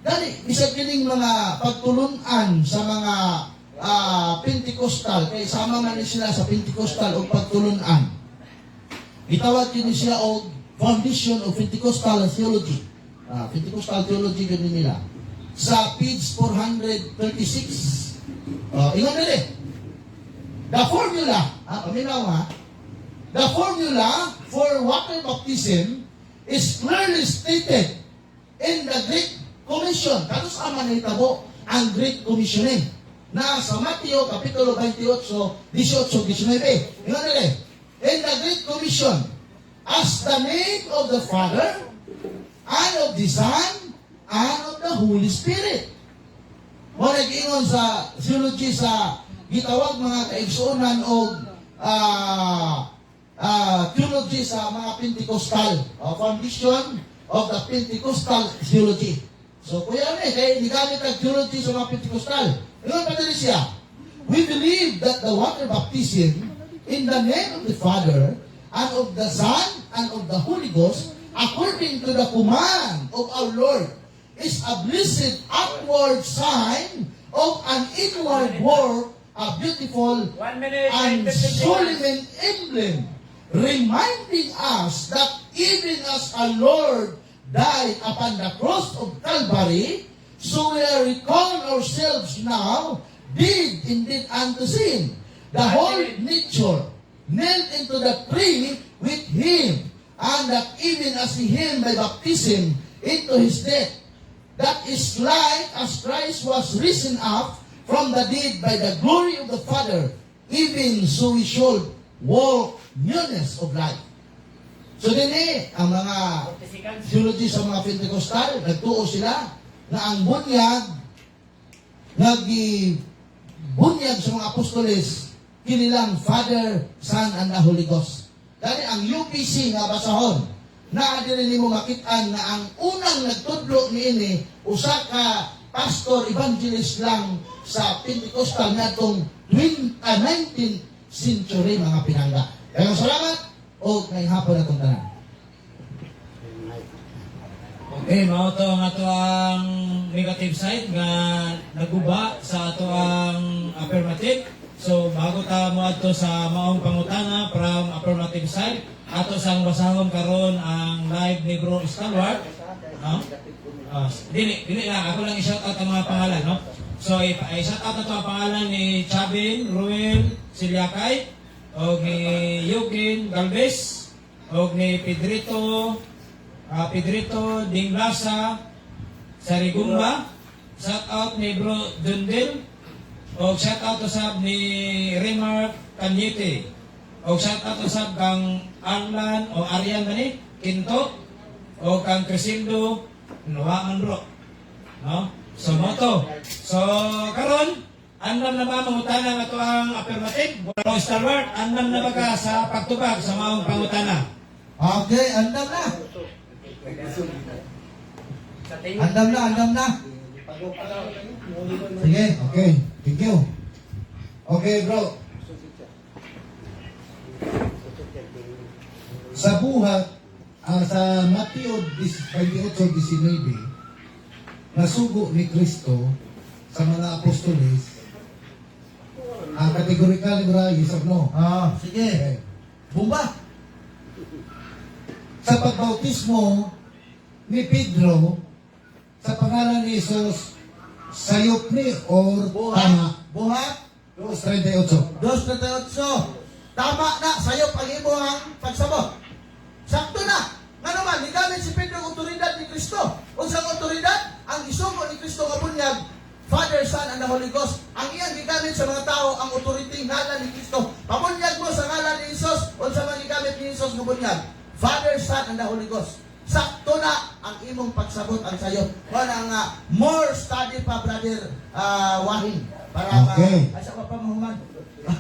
Dali, bisag kining mga pagtulunan sa mga Pentecostal, kay sama man ni sila sa Pentecostal o pagtulunan. Gitawag kini siya og Foundation of Pentecostal Theology. Pentecostal Theology gani nila. Sa page 436. Ingon dali. The formula, paminaw ha. The formula for water baptism is clearly stated in the Great Commission. Kados aman nahitabo ang Great Commissioning na sa Mateo Kapitulo 28, 18-19. Ingon dali. In the Great Commission, as the name of the Father, and of the Son, and of the Holy Spirit. Mo nag-ingon sa theology sa gitawag mga kaigsuonan o theology sa mga Pentecostal, foundation of the Pentecostal theology. So kuya kay nigamit ang theology sa mga Pentecostal. Ingon pa dali siya. We believe that the water baptism in the name of the Father and of the Son and of the Holy Ghost, according to the command of our Lord, is a blessed outward sign of an inward work, a beautiful 1 minute, and 15 seconds. solemn emblem, reminding us that even as our Lord died upon the cross of Calvary, so we are recalling ourselves now, did indeed unto sin. The whole nature nailed into the tree with him, and that even as he him by baptism into his death, that is like as Christ was risen up from the dead by the glory of the Father, even so we should walk newness of life. So din ang mga 40 seconds. theology sa mga Pentecostal, nagtuo sila na ang bunyag, bunyag sa mga apostoles, kinilang Father, Son, and the Holy Ghost. Dahil ang UPC nga basahon, na din mo makitaan na ang unang nagtudlo niini usa ka pastor evangelist lang sa Pentecostal na itong 19th century mga pinangga. Kaya salamat o ngayong hapon na itong tanan. Okay, mao to ang ato ang negative side nga naguba sa ato ang affirmative. So bago ta mo adto sa maong pangutana from affirmative side, ato sang basahon karon ang live ni Bro Stalwart, no? Dili lang ako lang i-shout out ang mga pangalan, no? So i-shout out ato ang pangalan ni Chabin Ruel Silyakay, og ni Eugen Galvez, og ni Pedrito Dinglasa Sarigumba. Shout out ni Bro Dundel. O shout out usab ni Remark Canyete. O shout out usab kang Arlan o Arian mani Quinto o kang Crisildo Nuhaan Bro. No? So moto. So karon andam na ba mangutana nga to ang affirmative? Bro Stalwart, andam na ba ka sa pagtubag sa maong pangutana? Okay, andam na. Sa tingin. Andam na. Sige, okay. Thank you. Okay, bro. Sa buhat, sa Mateo 28:19, nasugo ni Kristo sa mga apostoles, ang kategorikal bra, yes or no? Sige. Okay. Bumba. Sa pagbautismo ni Pedro, sa pangalan ni Jesus, sayop ni or tama? Buhat? 2:38. 2:38. Tama na, sayop ang imuhang pagsabot. Sakto na. Nga naman, nigamit si Pedro ang otoridad ni Kristo. Kung sa otoridad, ang isugo ni Kristo nga bunyag, Father, Son, and the Holy Ghost. Ang iyang gigamit sa mga tao, ang authority ngalan ni Kristo. Pabunyag mo sa ngalan ni Jesus, o sa mga gigamit ni Jesus nga bunyag, Father, Son, and the Holy Ghost. Sakto na ang imong pagsabot ang sayo. Wala nga, more study pa, Brother Wahing. Para Okay. asa pa mahuman?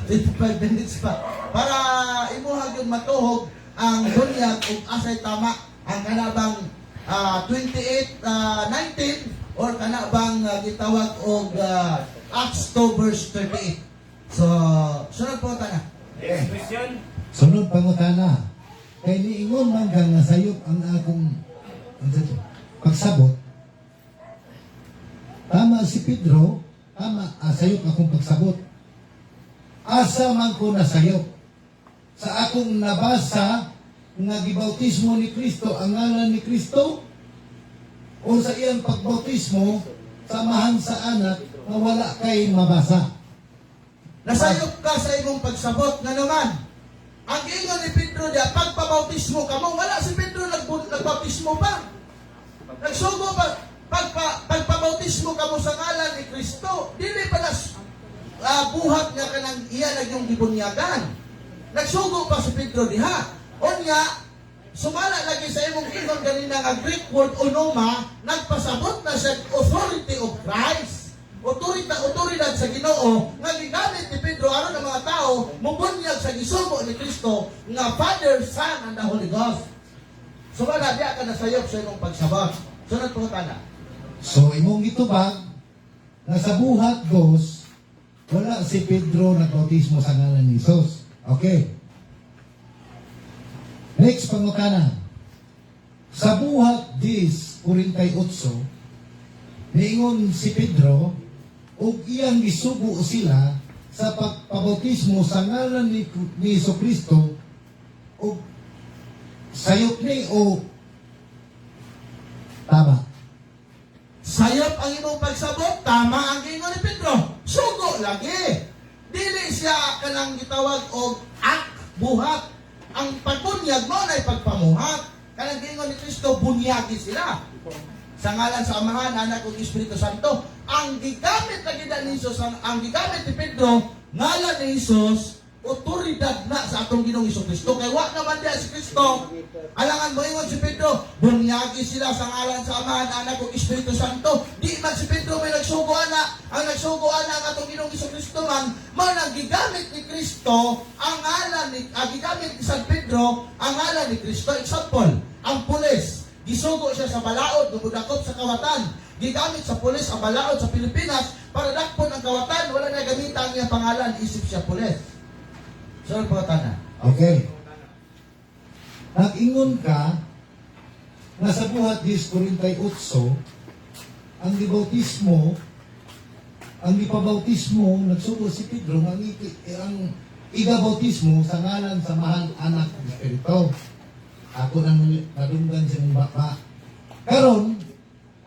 25 minutes pa. Para imuhag yung matuhog ang bunyag ug asay tama ang kanabang 28:19 or kanabang gitawag og Acts 2 verse 38. So, sunod po na. Next question. Sunod pangutana. Kay niingon man ka nga sayop ang akong pagsabot. Tama si Pedro, tama sayop akong pagsabot. Asa man ko nasayop. Sa akong nabasa nga gibautismo ni Kristo, ang ngalan ni Kristo, o sa iyang pagbautismo, samahan sa anak na wala kay mabasa. Nasayop ka sa imong pagsabot nga naman. Ang ingon ni Pedro diya, pagpabautismo ka mo, wala si Pedro nagbautismo pa. Nagsugo pa, pagpabautismo ka mo sa ngalan ni Kristo, dili pa buhat nga kanang iya na yung gibunyagan. Nagsugo pa si Pedro diha. Onya, sumala lagi sa imong ingon ganina nga Greek word onoma, nagpasabot na sa authority of Christ. Otoridad sa Ginoo nga gigamit ni Pedro aron ang mga tao mubunyag sa gisugo ni Kristo nga Father, Son, and the Holy Ghost. Sumala diya ka nasayop sa imong pagsabot. Sunod po tana. So, imong gitubag, na sa buhat Diyos, wala si Pedro nagbautismo sa ngalan ni Jesus. Okay. Next pangutana. Sa buhat 10:48, niingon si Pedro, ug iyang gisugo sila sa pagpabautismo sa ngalan ni Jesucristo, ug sayop ni o tama. Sayop ang imong pagsabot, tama ang ingon ni Pedro. Sugo lagi. Dili siya kanang gitawag og buhat. Ang pagbunyag mo na pagpamuhat. Kanang gingon ni Kristo, bunyagi sila. Sa ngalan sa Amahan, Anak ug Espiritu Santo. Ang gigamit na gid ni Jesus, ang gigamit ni Pedro, ngalan ni Jesus, otoridad na sa atong Ginoong Jesucristo. Kay wa naman diya si Kristo. Alangan mo ingon si Pedro, bunyagi sila sa ngalan sa Amahan, Anak ug Espiritu Santo. Di man si Pedro may nagsugo ana. Ang nagsugo ana ang atong Ginoong Jesucristo man, man ang gigamit ni Kristo, ang ngalan ni gigamit ni San Pedro, ang ngalan ni Kristo. Example, ang pulis, gisugo siya sa balaod, gumudakop sa kawatan. Gigamit sa pulis ang balaod sa Pilipinas para dakpon ang kawatan, wala na gamitan niya pangalan, isip siya pulis. So, pagkatana. Okay. Nag-ingon ka na sa buhat 10:48, ang gibautismo, ang gipabautismo, nagsugo si Pedro, ang igabautismo sa ngalan sa Mahal, Anak ug Espiritu. Ako nang nadunggan sa mong baka. Karon,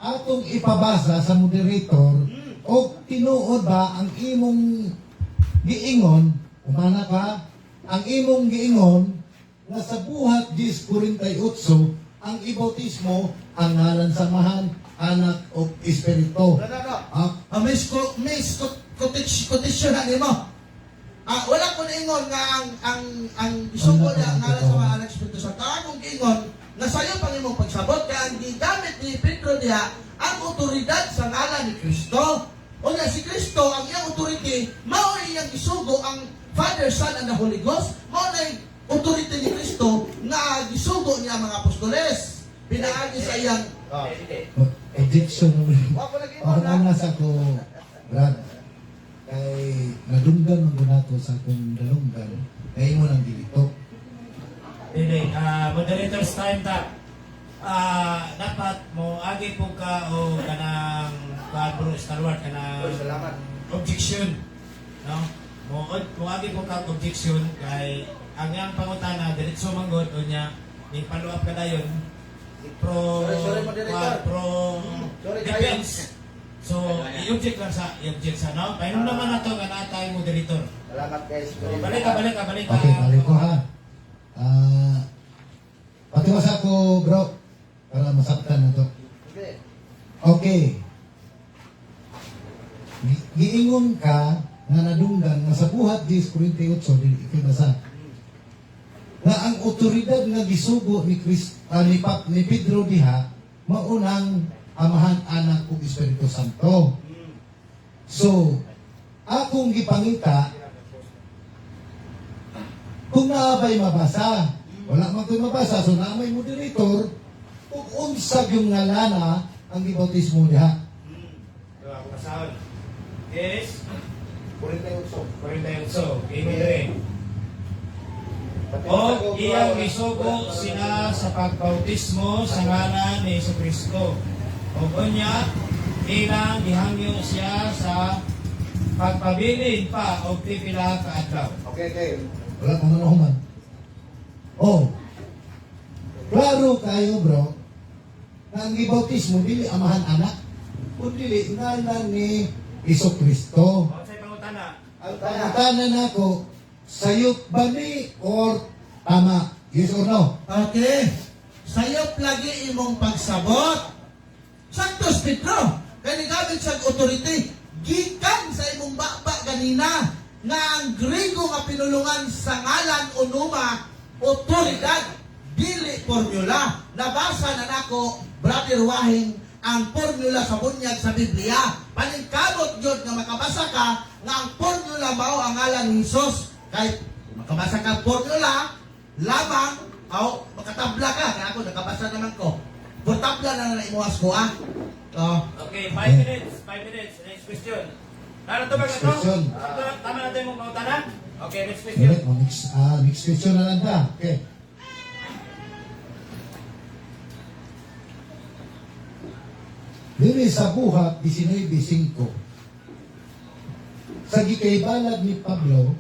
atong ipabasa sa moderator o tinuod ba ang imong giingon, umana ka, ang imong giingon na sa buhat 10:48 ang ibautismo ang ngalan sa Mahal, Anak ug Espiritu. Quotation na nimo. Wala ko ingon nga ang isugo niya ngalan sa Mahal, Anak ug Espiritu Santo. Akong giingon na sayo pang imong pagsabot kaya ang gigamit ni Pedro diha ang otoridad sa ngalan ni Kristo. O nga si Kristo ang iyang authority, mao iyang isugo ang Father, Son, and the Holy Ghost. Mao na authority ni Kristo nga gisugo niya mga apostoles. Pinaagi sa iyang Ejection. Wako lagi mo Ako na. na sa ko, Brad, kay nadunggan mo nato sa akong dalunggan, kay mo nang dilito. Hindi, moderator's time ta. Dapat mo agi po ka o kanang bro Star Wars kanang Salamat. objection, no? Mo agi po ka objection kay ang yang pangutana diretso manggod unya ni follow up kadayon pro Sorry, moderator. pro Sorry, defense. So i-object lang sa no? Paano naman nato nga natay moderator. Salamat guys. So, balik ka. Okay, balik ko ha. Patiwas ako, bro, para masaktan na to. Okay. Okay. Giingon ka na nadunggan nga sa buhat 10:48 dili ikibasa. Na ang otoridad nga gisugo ni ni Pedro diha maunang Amahan, Anak ug Espiritu Santo. So, akong gipangita kung naabay mabasa, wala man ko'y mabasa, so naamay moderator kung unsag yung ngalana ang gibautismo diha. Yes. 48. Ingon diri. O iyang gisugo sila sa pagbautismo sa ngalan ni Jesucristo. O unya, ilang gihangyo siya sa pagpabilin pa o pipila ka adlaw. Okay. Wala kang manuhuman. Oh, klaro kayo bro, na ang ibautismo, dili amahan anak, kundi dili ngalan ni Iso Kristo. O sa pangutana, Ang pangutanan ako, sayop ba ni or tama? Yes or no? Okay. Sayop lagi imong pagsabot. Saktos Pedro. Kani gamit sa authority. Gikan sa imong baba ganina nga ang Grego nga pinulungan sa ngalan unuma otoridad dili formula. Nabasa na nako Brother Wahing ang formula sa bunyag sa Biblia. Paningkamot jud nga makabasa ka nga ang formula mao ang ngalan ni Jesus. Kay makabasa ka formula lamang o makatabla ka. Kaya ako nakabasa naman ko. Portabla na na imuwas ko okay, 5 minutes. Next question. Ano to ba Next ito? question. Tama natin yung pangutana? Okay, next question. Correct. Next question na lang ta. Okay. Dili sa buhat 19:5 sa gikaibalad ni Pablo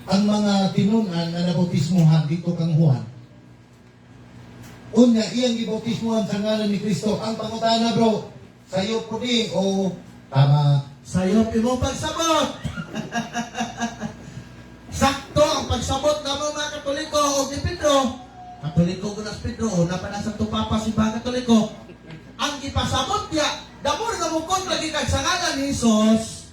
ang mga tinunan na nabautismuhan dito kang Juan. Unya iyang gibautismuhan sa ngalan ni Kristo. Ang pangutana bro, sayo po di o tama? sayop imong pagsabot. Sakto ang pagsabot na mga Katoliko o ni Pedro. Katoliko ko na si Pedro o napanasa to papa si mga Katoliko. Ang ipasabot niya, damor nga mukot lagi kag sa ngalan ni Jesus,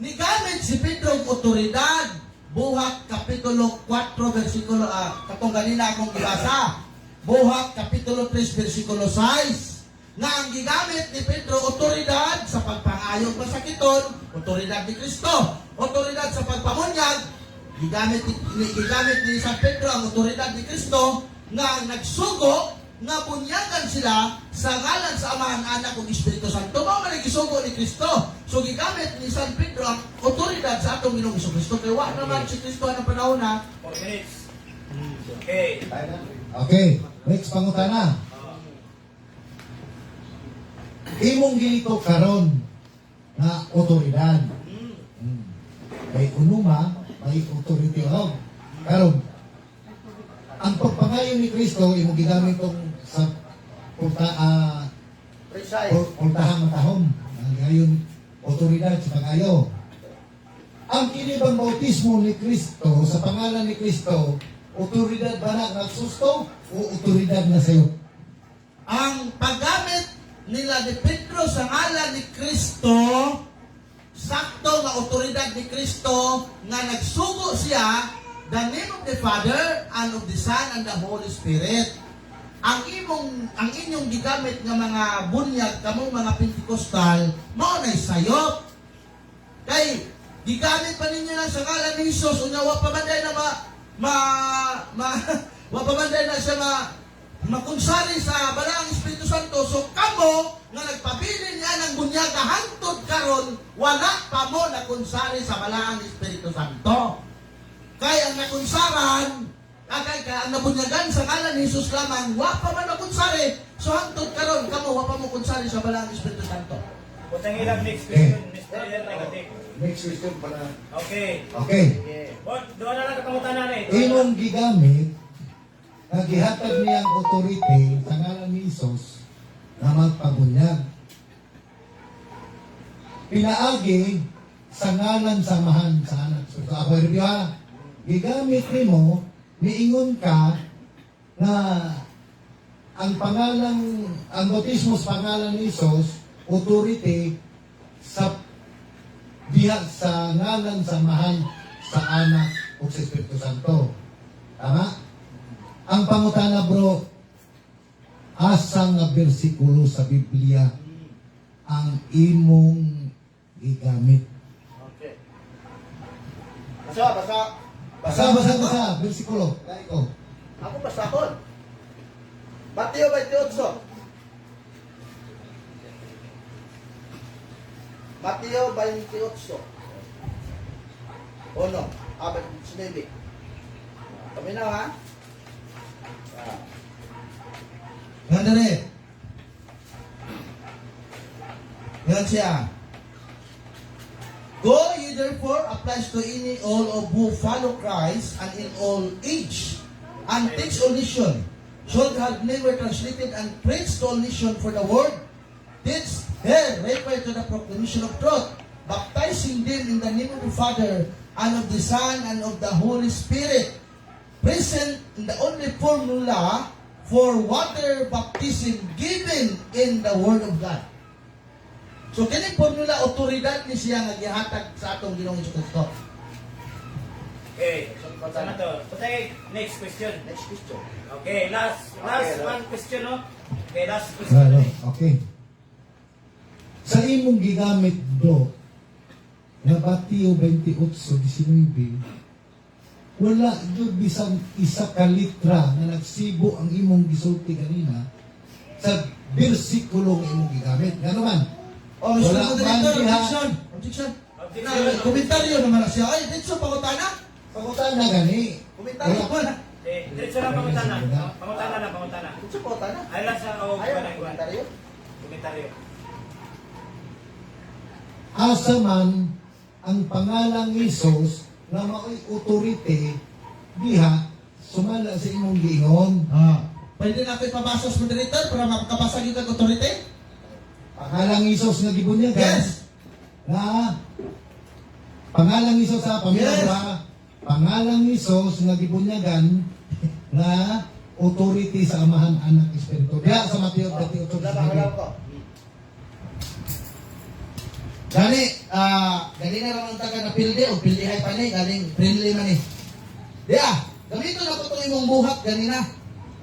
ni gamit si Pedro ang otoridad. Buhat Kapitulo 4, versikulo, katong ganina akong gibasa. Buhat Kapitulo 3, versikulo 6. Na ang gigamit ni Pedro, otoridad sa pagpangayong masakiton, otoridad ni Kristo. Otoridad sa pagpamunyag, gigamit ni San Pedro ang otoridad ni Kristo na nagsugo nga bunyagan sila sa ngalan sa Amahan, Anak ug Espiritu Santo. Mao man gisugo ni Kristo. So gigamit ni San Pedro ang otoridad sa atong Ginoong Kristo. Kay wa naman si Kristo ang panahon na 4 minutes. Okay. Okay. Next pangutana. Imong ginito karon na otoridad. Kay unuma may authority of karon. Ang pagpangayon ni Kristo imong gigamit tong sa pultahang matahom. Ang gayon otoridad sa pangayo. Ang kinibang bautismo ni Kristo sa pangalan ni Kristo, otoridad ba na nagsusto o otoridad na sayo? ang paggamit nila ni Pedro sa ngalan ni Kristo, sakto nga otoridad ni Kristo nga nagsugo siya the name of the Father and of the Son and the Holy Spirit. Ang inyong gigamit nga mga bunyag kamong mga Pentecostal mao nay sayop. Kay gigamit pa ninyo na sa ngalan ni Jesus unya wa pa man na wa pa man na siya makunsari sa Balang Espiritu Santo. So kamo nga nagpabili niya ng bunyaga hangtod karon wala pa mo nakunsari sa Balang Espiritu Santo. Kaya ang nakunsaran ang nabunyagan sa ngalan ni Jesus lamang wa pa man nakunsari. So hangtod karon kamo wa pa mo kunsari sa Balang Espiritu Santo. Utang ilang next question, Mr. Ian Negative. Next question para Okay. Okay. Doon na lang kapangutan na Imong gigamit na gihatag niyang authority sa ngalan ni Jesus na magpabunyag. Pinaagi sa ngalan samahan sa anak. So ako review ha. Gigamit nimo, niingon ka na ang pangalan, ang bautismo sa pangalan ni Jesus, authority sa diha sa ngalan samahan sa anak o sa Espiritu Santo. Tama? Ang pangutana bro, asang nga bersikulo sa Biblia ang imong gigamit? Okay. Basa. Basa, bersikulo. Ikaw. Ako basahon. Mateo 28. Mateo 28. O no? Abad, sinabi. Paminaw ha? Yan na rin. Yan siya. Go ye therefore applies to any all of who follow Christ and in all age and teach all nation. So God never translated and preached to all nation for the word. Teach her refer to the proclamation of truth, baptizing them in the name of the Father and of the Son and of the Holy Spirit. Present in the only formula for water baptism given in the Word of God. So kini formula otoridad ni siya nga gihatag sa atong Ginoong Kristo. Okay, sana to. Patay, next question. Next question. Okay, last one question, no? Okay, last Ano, question. okay. Sa imong gigamit do, na Mateo 28:19, wala jud bisan isa ka litra na nagsibo ang imong gisulti kanina sa bersikulo nga imong gigamit. Nga naman, Oh, wala Mr. man Moderator, diha. objection. Objection. Komentaryo naman na siya. Ay, dito pangutana. Pangutan na gani. Komentaryo Wala. po na. Okay, diretso lang pangutana. Pangutana na, pangutana. Dito pangutana. Ay lang sa o Ayaw na kuan. komentaryo. Komentaryo. Asa man ang pangalang Hesus nga mao'y otorite diha sumala sa imong giingon. Pwede na ako ipabasa sa moderator para makakabasa kita ng authority? Pangalang Hesus nga gibunyagan. Yes. Na pangalang Hesus sa pamilya. Pangalang Hesus nga gibunyagan na authority sa Amahan, Anak, Espiritu. Diha sa Mateo 28:19. ko. Gani na lang ang taga na pilde o pildihay pa ni, galing friendly man ni. Diya, gamito na ko itong imong buhat ganina.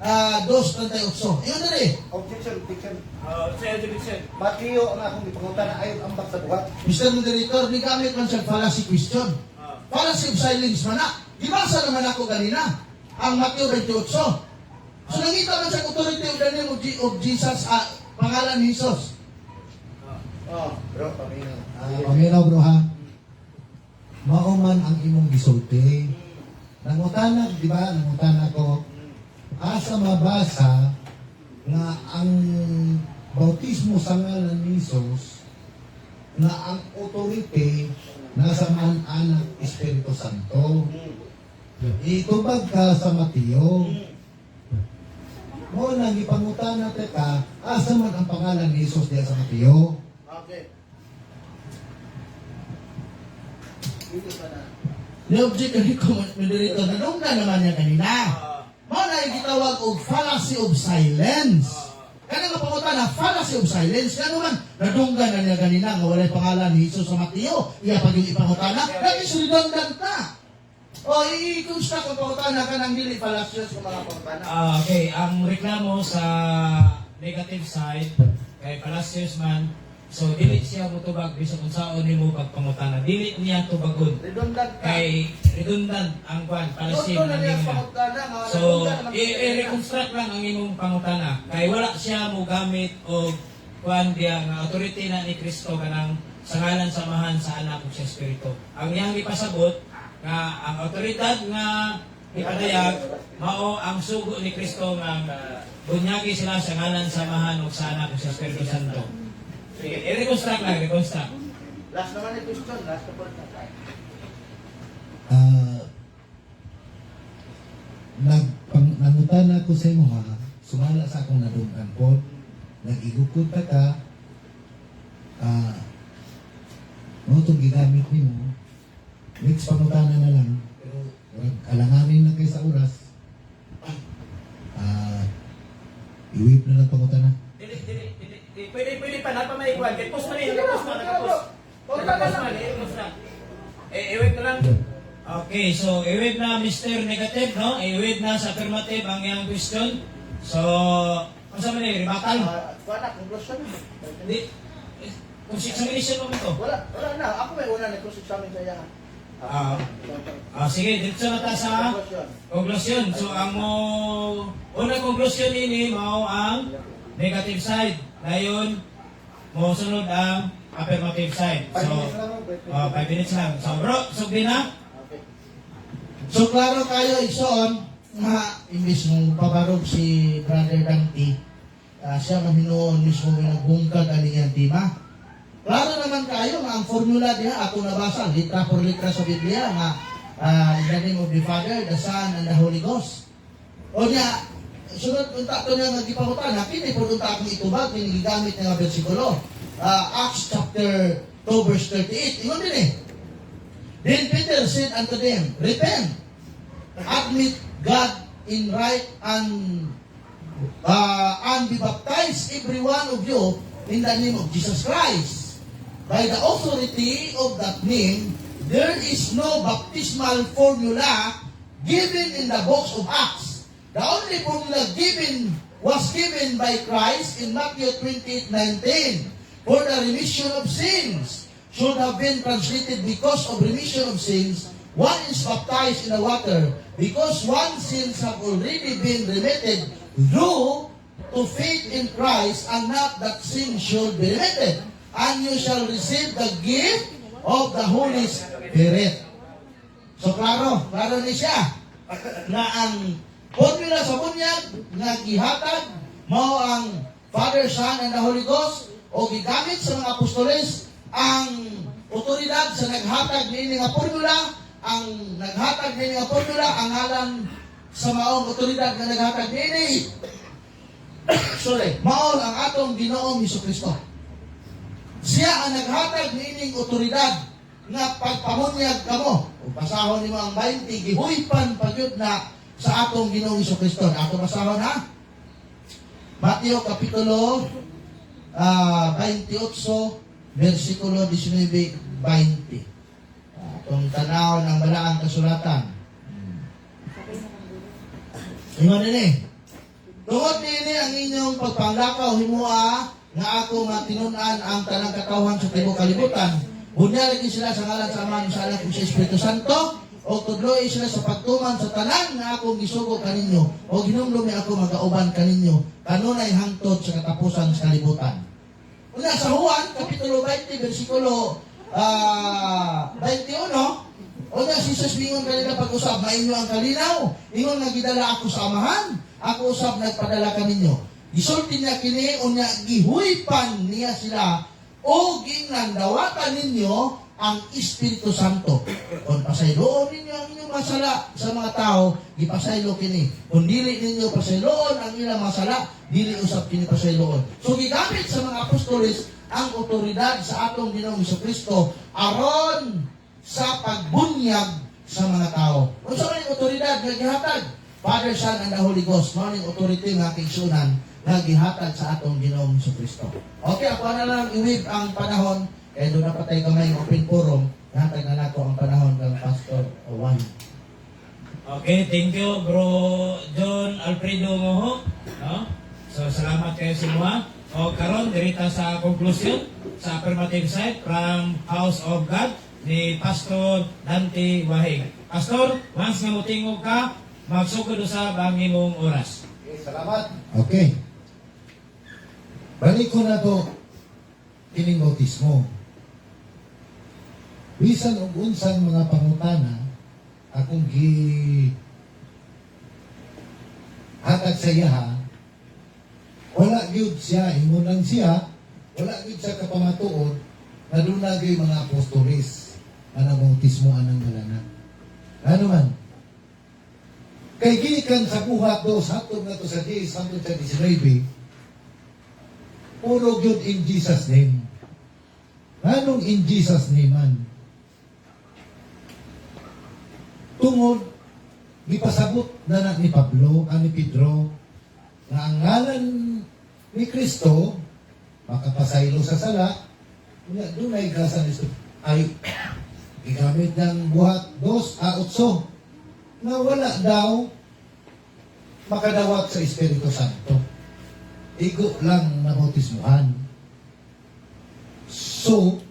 2:38. Iyon na rin. Objection, objection. Sa'yo, Division. Mateo ang akong ipangutan na ayaw ang sa buhat. Mr. Moderator, di gamit man siya fallacy question. Fallacy of silence man na. Ibasa naman ako ganina. Ang Mateo 28. So nangita man siya authority of the name of Jesus, pangalan ni Jesus. Bro, paminaw. Paminaw bro ha. Mauman ang imong gisulti. Nangutana, di ba? Nangutana ko. Asa mabasa nga ang bautismo sa ngalan ni Jesus na ang authority nasa man Anak Espiritu Santo. Itubag ka sa Mateo. Mo nang ipangutana ka, asa man ang pangalan ni Jesus diya sa Mateo? Okay. Ni-object ni Moderator, nanong na naman niya kanina. Mao na yung gitawag og fallacy of silence. Kaya nga pangutan na fallacy of silence. Kaya naman, nadunggan na niya kanina nga walay pangalan ni Jesus sa Mateo. Iya pag yung ipangutan na, naging redundant na. O, i-construct ang pangutan na ka ng dili fallacious ng mga pangutan na. Okay, ang reklamo sa negative side kay Palacios man, so dili siya mutubag bisan kung saan nimo pagpangutana. Dili niya tubagon. Redundant ka. Kay redundant ang kwan para Gusto siya na niya nanging na. pangutan na. mga So, nadunggan naman siya. i-reconstruct lang ang imong pangutana. Kay wala siya mo gamit og kwan diya nga authority na ni Kristo kanang sa ngalan samahan sa anak ug sa espiritu. Ang iyang ipasabot nga ang otoridad nga ipadayag mao ang sugo ni Kristo nga bunyagi sila sa ngalan samahan ug sa anak ug sa Espiritu Santo. Sige, i-reconstruct lang, reconstruct. Last naman yung question. Last na po na. Nangutan ako sa imo ha, sumala sa akong nadunggan po, nag-igukod ka, mo itong gigamit ni mo, next pangutana na lang, pero kalanganin na kayo sa oras, iwip na lang pangutana. Pwede pa na pa may ikuan. Kaya post man eh, nag-post man, nag-post. Nag-post man, i-post na. I-wait na lang. Okay, so i-wave na Mr. Negative, no? I-wave na sa affirmative ang iyang question. So, kung saan man eh, rebuttal? Wala, conclusion. Hindi. Kung examination mo ito. Wala na. Ako may una nag-cross examine sa iya. Sige, dito na ta sa conclusion. So, ang mo unang conclusion ini mao ang negative side. Dayon mo sunod ang affirmative side. 5 So, minutes lang. 5 minutes lang. So, bro, sugdi na. Okay. So klaro kayo ison nga imbis mong pabarog si Brother Dante, siya mahinoon mismo nga nagbungkag ani yang tema. Klaro naman kayo nga ang formula diha ato nabasa litra por litra sa Biblia nga in the name of the Father, the Son, and the Holy Ghost. O niya, sunod unta to niya nga gipangutan, kini pud unta akong itubag kini gigamit nga bersikulo. Acts chapter 2 verse 38. Ingon din eh. Then Peter said unto them, repent, admit God in right and be baptized every one of you in the name of Jesus Christ. By the authority of that name, there is no baptismal formula given in the books of Acts. The only formula was given by Christ in Matthew 28:19 for the remission of sins. Should have been translated because of remission of sins. One is baptized in the water because one's sins have already been remitted through to faith in Christ, and not that sin should be remitted. And you shall receive the gift of the Holy Spirit. So klaro ni siya na ang formula sa bunyag nga gihatag mao ang Father, Son, and the Holy Ghost, o gigamit sa mga apostoles ang otoridad sa naghatag niini nga formula, ang naghatag niini nga formula ang ngalan sa maong otoridad nga naghatag niini. Mao ang atong Ginoong Hesukristo. Siya ang naghatag niining otoridad nga pagpamunyag kamo. O basahon nimo ang 20 gihuypan pagyud na sa atong Ginoong Hesukristo. Ato basahon ha. Mateo kapitulo 28 versikulo 19-20. Itong tanaw ng balaang kasulatan. Ingon nini. Tungod nini ang inyong pagpanglakaw himua nga ako nga tinunan ang tanang katawhan sa tibuok kalibutan. Bunya lagi sila sa ngalan sa Ama sa Anak ug sa Espiritu Santo, o tudloy sila sa pagtuman sa tanan nga akong gisugo kaninyo, o ginumlumi ako magauban kaninyo kanunay hangtod sa katapusan sa kalibutan. Una sa Juan, Kapitulo 20, versikulo 21, una si Jesus mingon kanila pag-usab, mainyo ang kalinaw, ingon nga gidala ako sa amahan, ako usab nagpadala kaninyo. Gisulti niya kini, unya gihuypan niya sila, o ginandawatan ninyo ang Espiritu Santo. Kung pasayloon ninyo ang inyong masala sa mga tao, gipasaylo kini. Kung dili ninyo pasayloon ang ilang masala, dili usap kini pasayloon. So gigamit sa mga apostoles ang otoridad sa atong Ginoong Hesukristo aron sa pagbunyag sa mga tao. Kung sa maning otoridad nga gihatag, Father, Son, and the Holy Ghost, maning authority nga kigsunan nga gihatag sa atong Ginoong Hesukristo. Okay, ako na lang iwib ang panahon. Kaya doon na patay kamay ng open forum, nahatag na nato ang panahon ng Pastor Juan. Okay, thank you, Bro John Alfredo Moho. No? So, salamat kayo sa mga. O karon dirita sa conclusion sa affirmative side from House of God ni Pastor Dante Wahing. Pastor, once nga mutingog ka, magsugod sa bangin mong oras. Okay, salamat. Okay. Balik ko na to kining bautismo. Bisan og unsang mga pangutana akong hatag sa iya, wala gyud siya imunan siya, wala gyud siya kapamatuod na dunagay mga apostoles ana bautismo anang ngalanan. Ano man? Kay gikan sa buhat dos hatod na to sa 10 hangtod sa 19. Puro gyud in Jesus name. Anong in Jesus name man? Tungod, ipasabot na ni Pablo, ni Pedro, na ang ngalan ni Kristo, makapasaylo sa sala, doon ay grasa ni ay igamit ng buhat 2:8 na wala daw makadawat sa Espiritu Santo. Igo lang na bautismuhan. So,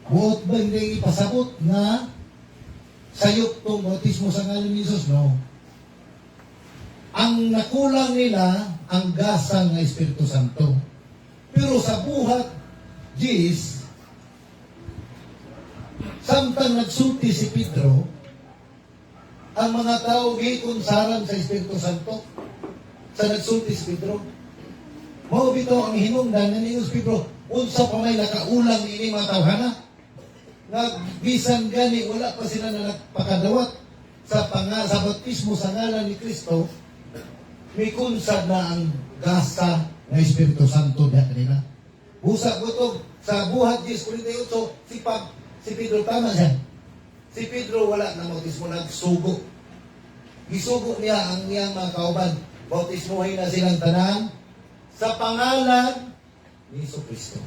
buot ba hindi ipasabot na sayop tong bautismo sa ngalan ni Jesus? No. Ang nakulang nila ang gasang ng Espiritu Santo. Pero sa buhat Jis, samtang nagsulti si Pedro, ang mga tao gikunsaran sa Espiritu Santo sa nagsulti si Pedro. Mao bito ang hinungdan na ni Pedro, unsa pa may nakaulang ini mga tawhana. Bisan gani wala pa sila na nagpakadawat sa bautismo sa ngalan ni Kristo, may kunsad na ang gasa ng Espiritu Santo na kanila. Busa butog sa buhat 10:48, si Pedro tama siya. Si Pedro wala na bautismo, nagsugo. Gisugo niya ang niyang mga kauban. Bautismohin na silang tanan sa pangalan ni Jesucristo.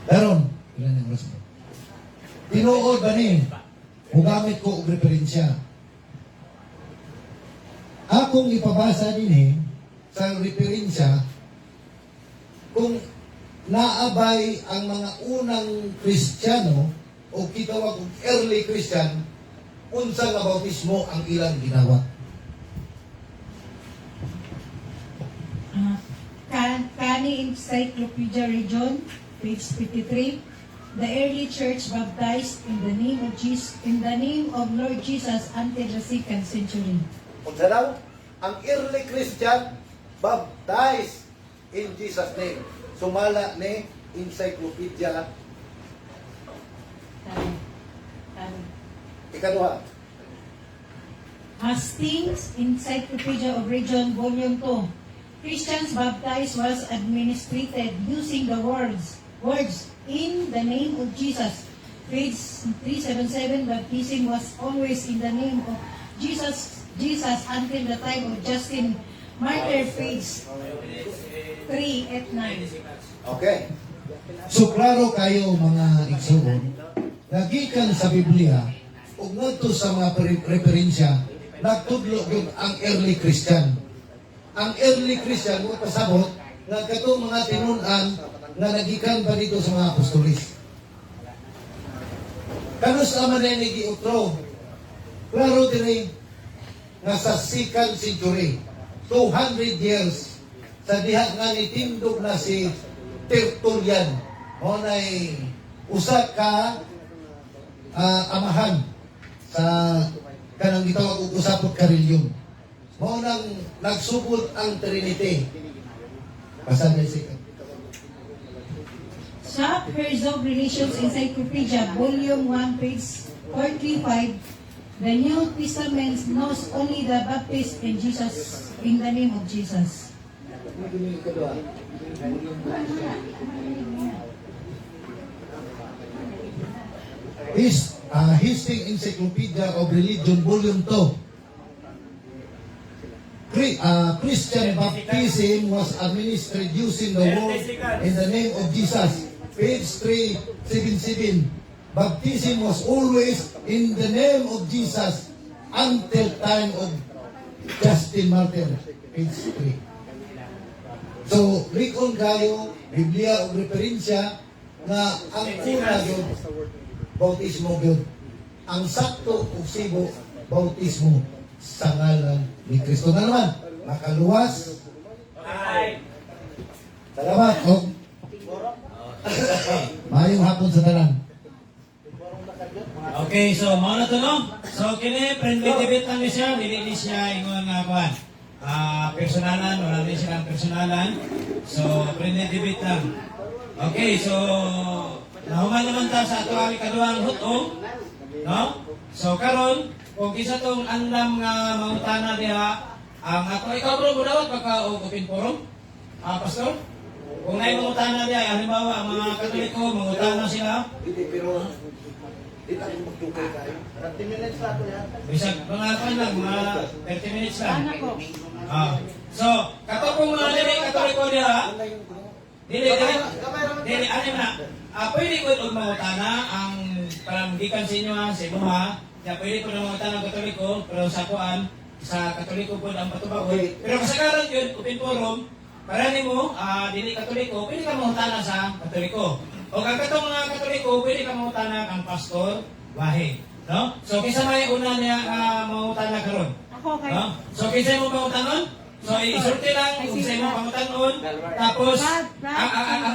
Daron, ilan ang oras mo? Tinuod ba ni? Hugamit ko og referensya. Akong ipabasa din sa referensya kung naabay ang mga unang Kristiyano o kitawag og early Christian, unsa nga bautismo ang ilang ginawa. Kani Encyclopedia Region, page 53. The early church baptized in the name of Jesus, in the name of Lord Jesus until the 2nd century. Unsa daw? Ang early Christian baptized in Jesus' name. Sumala ni Encyclopedia. Ikaduha. Hastings Encyclopedia of Region, Volume 2. Christians baptized was administered using the words in the name of Jesus. Page 377, baptism was always in the name of Jesus until the time of Justin Martyr, page 389. Okay. So klaro kayo mga igsoon, nagikan sa Biblia ug ngadto sa mga referensya, nagtudlo gyud ang early Christian. Ang early Christian mo pasabot nga katong mga tinun-an na nagikan pa dito sa mga apostolis. Kanus naman na giutro. Klaro dire nga sa 2nd century, 200 years sa diha nga nitindog na si Tertullian. O na'y usa ka amahan sa kanang gitawag og usapot karilyon. Mao nang nagsubot ang Trinity. Pasal na siya. Sa Herzog Relations Encyclopedia, Volume 1, page 45, the New Testament knows only the baptism in Jesus, in the name of Jesus. Hastings Encyclopedia of Religion, Volume 2. Christian baptism was administered using the word in the name of Jesus. Page 377. Baptism was always in the name of Jesus until time of Justin Martyr. Page 3. So, rikon kayo, Biblia o referensya na ang una yun, bautismo yun. Ang sakto o sibo, bautismo sa ngalan ni Kristo na naman. Makaluwas. Salamat. O. Mayong hapon sa tanan. Okay, so mao na to no. So kini friendly debate lang ni siya, dili ni siya ingon nga kuan. Personalan, wala din silang personalan. So friendly debate lang. Okay, so nahuman naman ta sa ato ang ikaduhang hutong, no? So karon kung isa tong andam nga mangutana diha, ang ato ikaw bro budawat pagka open forum. Pastor, kung may mangutana diha, halimbawa ang mga Katoliko mangutana sila. Hindi, pero hindi tayo magtugay tayo. 30 minutes na ito yan. Bisag mga kuan lang, mga 30 minutes lang. Sana po. So, katong mga dili Katoliko diha, dili ano na. Pwede ko og mangutana ang parang gikan sa inyo sa imuha. Ya pwede ko na mangutana ang Katoliko, pero sa kuan sa Katoliko po ang patubaw. Pero kasagaran yun, open forum, para nimo dili Katoliko, pwede ka mangutana sa Katoliko. O kung katong mga Katoliko, pwede ka mangutana kang Pastor Wahe. No? So, kinsa may una niya mangutana karon? Ako kayo. No? So, kinsa mo mangutanon? So isulti lang kung sa imong pangutanon, tapos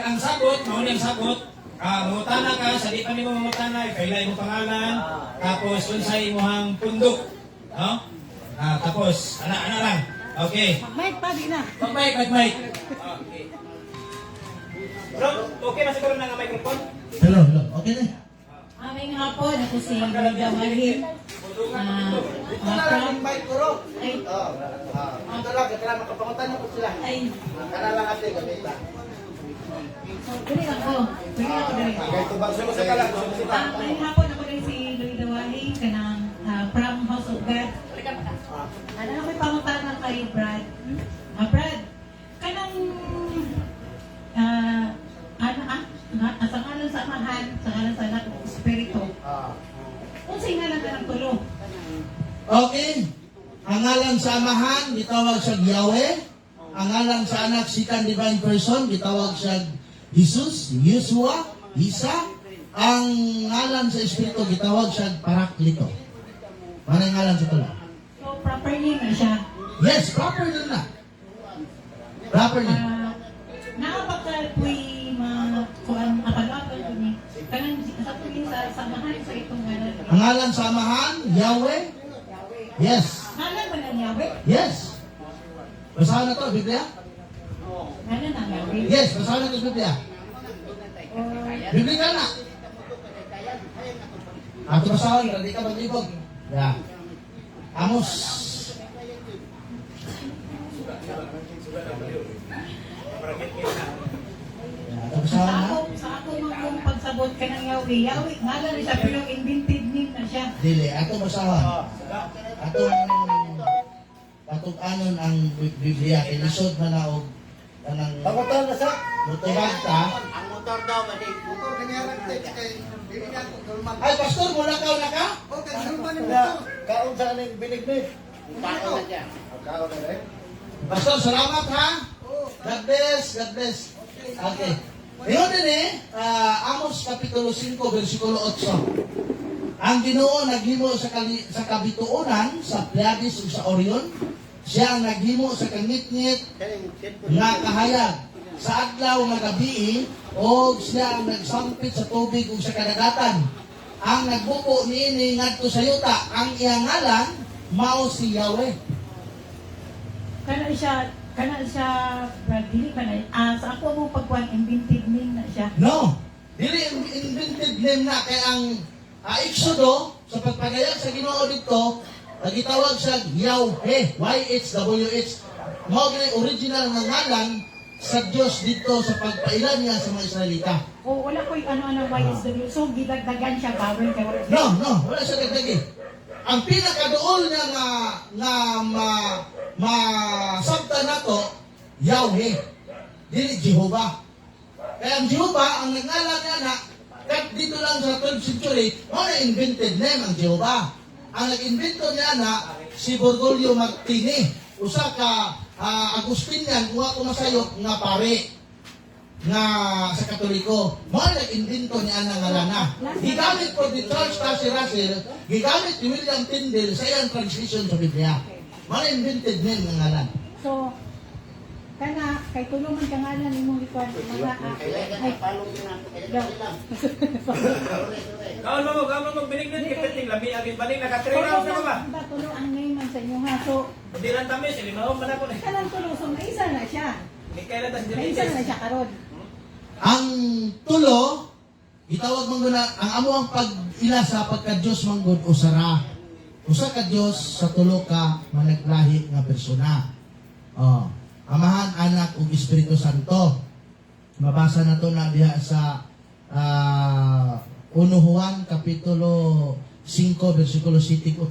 ang sagot, mao ni ang sagot. Mangutana ka, sa di pa nimo mangutana, ipailay mo pangalan, tapos unsay imong pundok, no? Tapos ana lang. Okay. Mike, pa, di na. Mag-mic. Okay. Bro, okay na siguro na ang microphone? Hello. Okay na. Aming hapon, ako si Brenda Malin. Ang mic ko ro. Ay, Ito lang, kaya makapangutan niyo po sila. ay, Kana lang ate, gamita. dali lang ako. Dali ako, dali. Kaya ito ba, sumusita lang, sumusita. Aming hapon, ako rin si Louie Dawahi, kanang from House of God. Ano na may pangutanan kay Brad? Brad, kanang sa ngalan sa Amahan, sa ngalan sa Anak ng Espiritu, kung sa ngalan ka ng tulo, Okay. Ang ngalan sa Amahan, gitawag siya Yahweh. Ang ngalan sa Anak, second divine person, gitawag siya Jesus, Yeshua, Isa. Ang ngalan sa Espiritu, gitawag siya Paraklito. Manang ngalan sa tulo? so proper name na siya. Yes, proper din na. Proper din. Nakapagkalpoy kuan apag-apag ko ni kanang sa tuwing sa samahan sa itong ngalan. Ang ngalan sa Amahan, Yahweh. Yes. Ngalan ba ng Yahweh? Yes. Basahan na to, Biblia? Ngalan ng Yahweh? Yes, basahan na to, Biblia. Biblia na. Ato basahan, hindi ka maglibog. Yeah. Amos. Ato basahan na. Sa ako mong pagsabot ka ng Yahweh, Yahweh, ngalan na siya pero invented name na siya. Dili, ato basahan. Atong anon ang Biblia, ilisod na na og kanang Pangutan na sa? mutubagta. Ang motor daw, mali. Motor kanyaran tayo kay bibigyan ko kalman. Ay, pastor, mula ka na ka? Okay, kalman ni motor. Kaon sa kaning binig ni. Kaon na siya. Kaon na rin. Pastor, salamat ha. God bless, God bless. Okay. Ngayon din Amos Kapitulo 5, versikulo 8. Ang Ginoo naghimo sa kabituonan, sa Pleiades ug sa Orion. Siya ang naghimo sa kangit-ngit nga kahayag sa adlaw nga gabi o siya ang nagsampit sa tubig ug sa kadagatan. Ang nagbuko niini ngadto sa yuta, ang iyang ngalan mao si Yahweh. Kana siya, Brad, dili ka na, sa ako mo pagkuhan, invented name na siya. No, dili invented name na kay ang Exodo sa pagpagayag sa Ginoo dito, nagitawag siya Yahweh, YHWH. Mao gani original nga ngalan sa Dios dito sa pagpailan niya sa mga Israelita. O wala ko yung ano-ano YSW, so gidagdagan siya bawal kay wala. No, wala siya dagdagi. Ang pinakaduol niya nga masabta nato Yahweh, dili Jehovah. Kaya ang Jehovah ang nagnalan niya na kat dito lang sa 12th century, mo na invented name ang Jehovah. Ang nag-invento niya na si Borgolio Martini, usa ka Agustinian, kung ako masayot nga pare nga sa Katoliko. Mo na nag-invento niya ng ngalana. Gigamit po ni Charles Tacy Russell, gigamit ni William Tyndale sa iyang translation sa Biblia. Mo na invented name ng ngalan. So, kana, kay tulungan ka nga na nimong ikuan mga Kaon mo, binig na di kating labi agin balik naka-3 rounds na ba? Ba tulo ang name man sa inyo ha. So, Hindi lang tamis, limaw man ako na. kanang tulo, so maisa na siya. Hindi kailan tas Maisa na siya karon. Ang tulo, itawag mong na, ang amo ang pag-ila sa pagka-Diyos manggod o sara. Usa ka Diyos sa tulo ka managlahi nga persona. Amahan, Anak ug Espiritu Santo. Mabasa na to na diha sa 1 Juan Kapitulo 5 versikulo 7-8.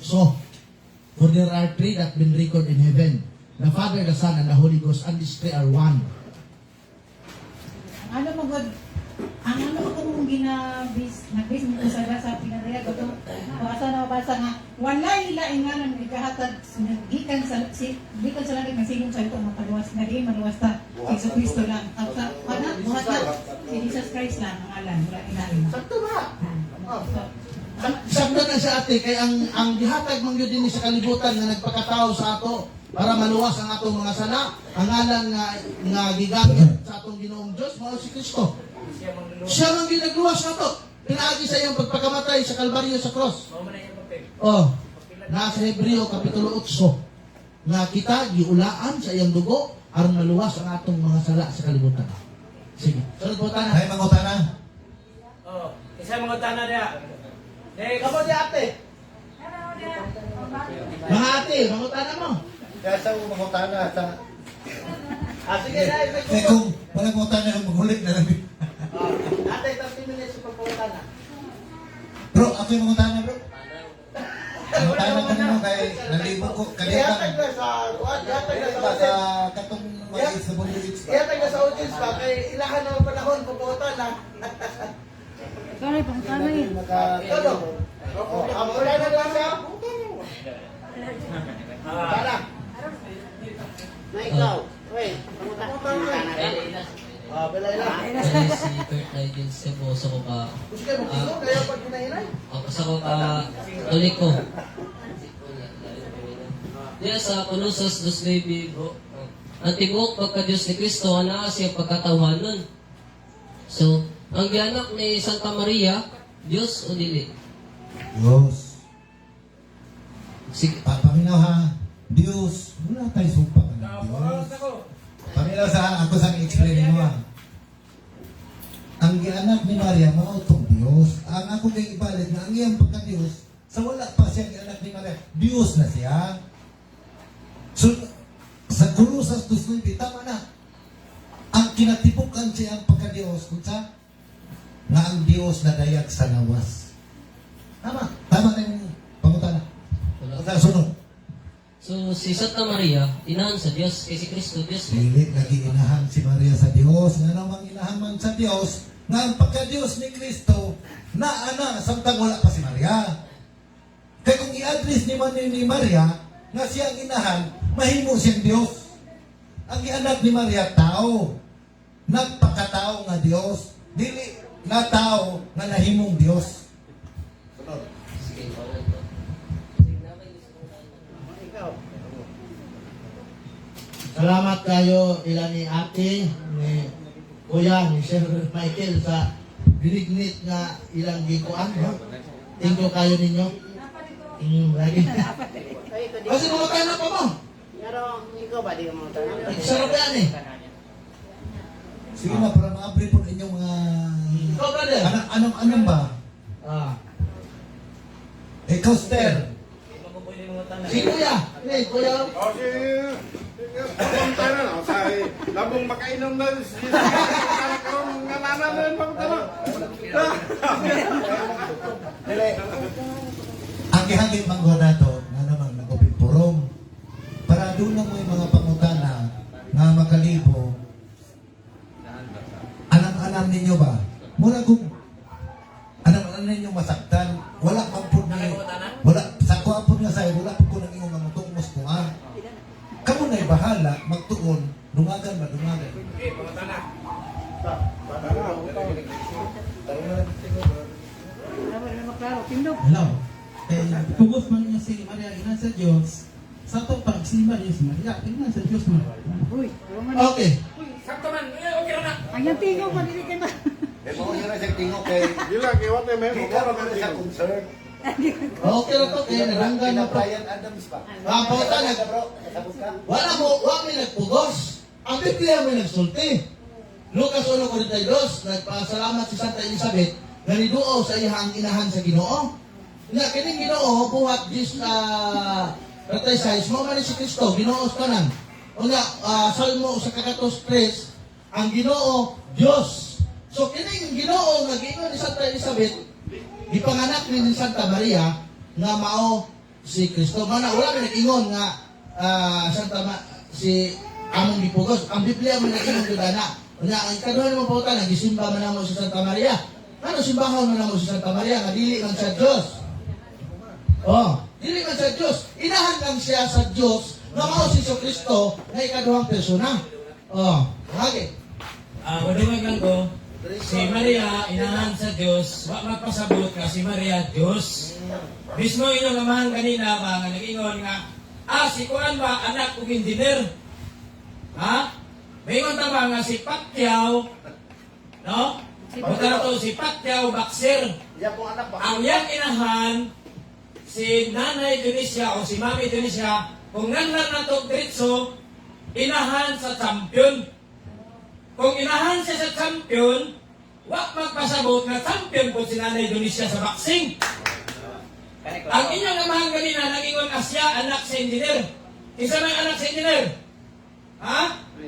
For there are three that been recorded in heaven, the Father, the Son, and the Holy Ghost, and these three are one. Ano mo god? Ang ano ko mong nagbis mo sa sa pinadaya ko to. Basa nga wala ila ingalan ikahatag gikan sa langit ng silong sa ito mapaluwas na di maluwas ta si Kristo lang. At sa buhat na si Jesus Christ lang ang alam wala ingalan. Sakto ba? Sakto na sa ate, kay ang gihatag man gyud dinhi sa kalibutan nga nagpakatao sa ato para maluwas ang atong mga sala, ang ngalan nga gigamit sa atong Ginoong Dios mao si Kristo. Siya man gyud nagluwas nato. Pinaagi sa iyang pagpakamatay sa Kalbaryo sa cross. Oh, nasa Hebreo kapitulo 8 nga kita giulaan sa iyang dugo aron maluwas ang atong mga sala sa kalibutan. Sige, sunod po tanan. Ay, mangutana. Oh, isa mga tana dia. Kamo di ate. Mga ate, mangutana mo. Kaya sa mangutana sa... Sige na, Eh, kung walang mangutana, magulit na lang. ate, 30 minutes sa pagpangutana. Bro, ako yung mangutana, bro. Mangutana ka naman kay nalibo ko. Ihatag Kanina na sa ihatag na sa ba sa audience. katong maliit sa Bunduits ba? Ihatag na sa audience ba? Kay ilahan ng panahon pagpangutana. Sorry, pang tanay. Ikaw no? Ang wala na lang siya. Tara. Na ikaw. Bilay lang. Ay, si Kurt Nigel Seboso ko ka. Gusto kayo magkino? Kaya pag hinahinay. Ako sa ko ka tulik ko. Diya sa Colossus 2:9 bro. Ang tibok pagka-Diyos ni Kristo, ana siya pagkatawhanon. So, ang gianak ni Santa Maria, Diyos o dili? Diyos. Sige. Paminaw ha. Diyos. Wala tayo sumpa ka ng Diyos. Paminaw sa ako sa explain mo ha. Ang gianak ni Maria, mautong Diyos. Ang ako kay ibalit na ang iyang pagka-Diyos, sa wala pa siya gianak ni Maria, Diyos na siya. So, sa Colossus 2:9, tama na. Ang kinatipukan siya ang pagka-Diyos, kung sa na ang Diyos na dayag sa lawas. Tama. Tama na yung pangutana. Wala sunod. So, si Santa Maria, inahan sa Diyos, kay si Kristo, Diyos. Dili lagi inahan si Maria sa Dios, nga namang inahan man sa Dios, nga ang pagka-Dios ni Kristo, na ana, samtang wala pa si Maria. Kaya kung i-address ni Maria, nga siya ang inahan, mahimo siyang Dios. Ang ianak ni Maria, tao. Nagpakatao nga Dios. Dili na tao nga nahimong Dios. Sige, wala to. Salamat kayo ilan ni ate, ni kuya, ni Sir Michael sa binignit nga ilang gikuan. No? Thank you kayo ninyo. Lagi. Kasi kumakain pa mo. Pero ikaw ba di mo tanong? Sarap yan eh. Sige na, para ma-upgrade po inyong mga... Ikaw, brother. Anong ba? Ah. Ikaw, Ster. Si kuya. Hindi, kuya. O si... Ang tayo na, sa labong makainom na si karong ngananan na yung pagtalo. Hagi-hagi manggo na to, nga namang nagupipurong. Para doon lang mo yung mga pangutana na makalibo. Anam-anam ninyo ba? Mula kung anam-anam ninyo masaktan, wala pang po ni... Wala, sa kuha po nga sa'yo, wala po ko nang iyong mga tungmos ko ha. Kamu na'y bahala, magtuon, dumagan ba, dumagan. Okay, mga tana. Hello. Pugos man niya si Maria, ina sa Diyos. Sa itong pagsimba niya si Maria, ina sa Diyos man. Uy, Okay. Sakto man. Okay na na. ang yung tingaw pa dili kay ba? Eh, mo yun na siya tingog kay... Gila, kiwat na may Ikaw mukha naman na siya siya. concern. Okay na to, kaya naranggan na po. Brian Adams pa. Pangutana. Bro, kasabot ka. Wala mo, wala may nagpugos. Ang Biblia may nagsulti. Lucas 1:42, nagpasalamat si Santa Elizabeth na niduo sa iyang inahan sa Ginoo. Nga kining Ginoo buhat dis Ratay size mo man si Kristo, Ginoo sa tanan. Una Salmo sa 103, ang Ginoo Dios. So kining Ginoo nga giingon ni Santa Elizabeth, gipanganak ni Santa Maria nga mao si Kristo. Mana wala man nag-ingon nga si among gipugos. Ang Biblia mo nag-ingon gyud ana. Unya ang kaduha naman po ta nagisimba man namo si Santa Maria. Ano simbahon man namo si Santa Maria nga dili man siya Dios. Oh, dili man siya Dios. Inahan lang siya sa Dios nga mao si Kristo nga ikaduhang persona. Oh, okay. Madungag lang ko, si Maria inahan sa Dios, wa magpasabot nga si Maria Dios. Mismo inyong amahan kanina ba nga nag-ingon nga, si Kuan ba anak ug engineer? Ha? Mayingon ta ba nga si Pacquiao, no? Punta to si Pacquiao Boxer. Yan pong anak ba? Ang yang inahan, si Nanay Dionisio o si Mami Dionisio, kung nanlan na to diretso, inahan sa champion. Kung inahan siya sa champion, wak magpasabot na champion po si Nanay Dionisio sa boxing. Ang inyong amahan kanina, nag-ingon asya, anak sa engineer. Isa man anak sa engineer. Ha?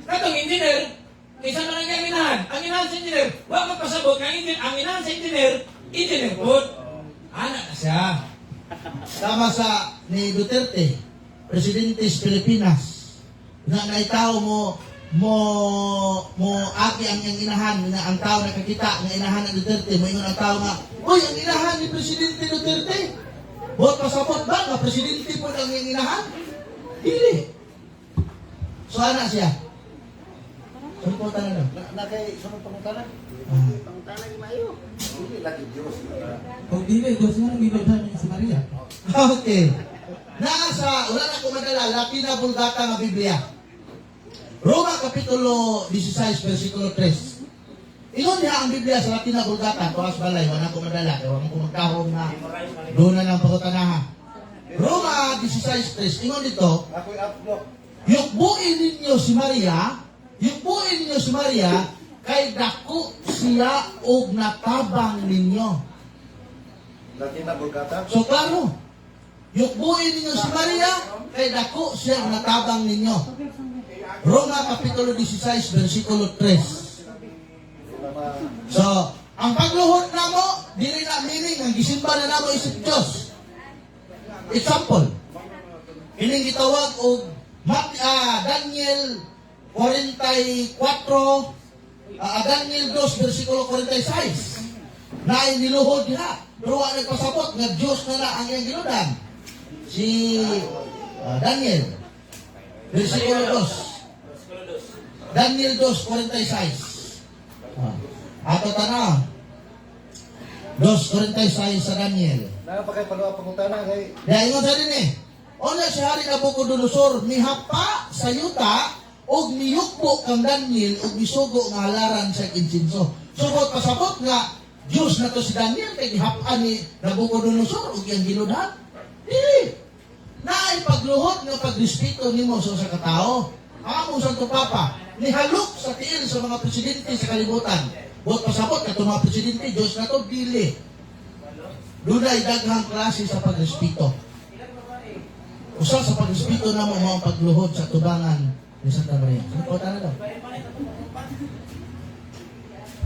Katong engineer, isa man ang inahan. Ang inahan sa engineer, wak magpasabot nga ang inahan sa engineer po. Anak na siya. Sama sa ni Duterte, Presidente sa Pilipinas, na naitaw mo aki ang inahan na ang tao nakakita ng inahan ng Duterte, mo ingon ang tao nga, uy, ang inahan ni Presidente Duterte. Buat pasabot ba nga Presidente po ang inahan? Dili. So anak siya. Sunod na lang. Nakay sunod pangutanan? Pangutanan ni Mayo. Hindi lagi Diyos. Kung dili, Diyos nga nang ibigay niya si Maria. Okay. Nasa, wala na ko madala, Latina Vulgata nga Biblia. Roma Kapitulo 16, versikulo 3. Ingon niya ang Biblia sa Latina Vulgata, tuwas balay, wala ko madala, wala ko magkahong na doon na ng pagkutanaha. Roma 16, 3. Ingon dito, Ako'y upload. yukbuin ninyo si Maria, kay dako siya og natabang ninyo. Latina Vulgata. So klaro, yukbuin ninyo si Maria, kay dako siya og natabang ninyo. Roma Kapitulo 16, versikulo 3. So, ang pagluhod na mo, dili na meaning, ang gisimba na namo isip Diyos. Example, ining gitawag og Daniel 44, Daniel 2, versikulo 46. Na iniluhod niya. Pero wala nagpasabot nga Diyos na ang iyang ginudan. Si Daniel, versikulo 2. Daniel 2:46. Ato tanaw. 2:46 sa Daniel. Nakapagay paluwa pangutanan kay Dahil ingon sa din Ona si Hari Nabucodonosor mihapa sa yuta og miyukbo kang Daniel og misugo nga halaran sa insinso. Subot pasabot nga Diyos na to si Daniel kay gihapa ni Nabucodonosor og iyang ginudan. Dili. Naay pagluhod nga pagrespeto nimo sa katao. Amo Santo Papa, nihalok sa tiil sa mga presidente sa kalibutan. Buot pasabot ka mga presidente, Diyos na to, dili. Dunay daghang klase sa pagrespeto. Usa sa pagrespeto na mo mga pagluhod sa tubangan ni Santa Maria. Sino na daw?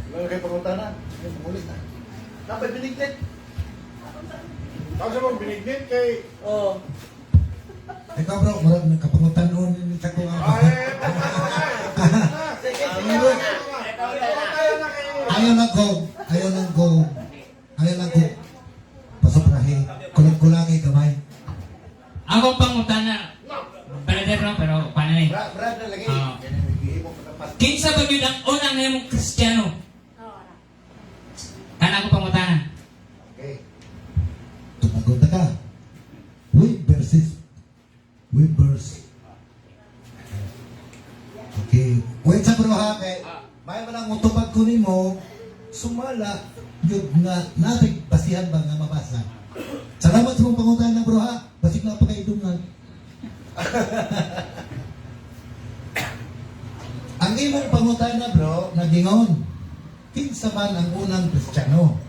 Meron kayo pangutanan. Ulit na. Napay biniglit. Tapos mo binignit kay... Ikaw bro, marami kapangutanon ni sa kong ayaw na ko pasoprahe, kulang-kulangi kamay. Ako pangutana, brother no, pero paano eh? Brad na lagi. Kinsa ba yun ang unang na yung Kristiyano? Kana ko pangutana. Okay. Tumagot na ka. With verse. Okay. Wait sa bro ha, kay may man ang utubag ko nimo, sumala yung nga natin basihan ba nga mabasa. Salamat sa mong pangutan na bro ha. Basig na pagkaidungan. Ang imong pangutan na bro, nagingon. Kinsa man ang unang Kristiyano?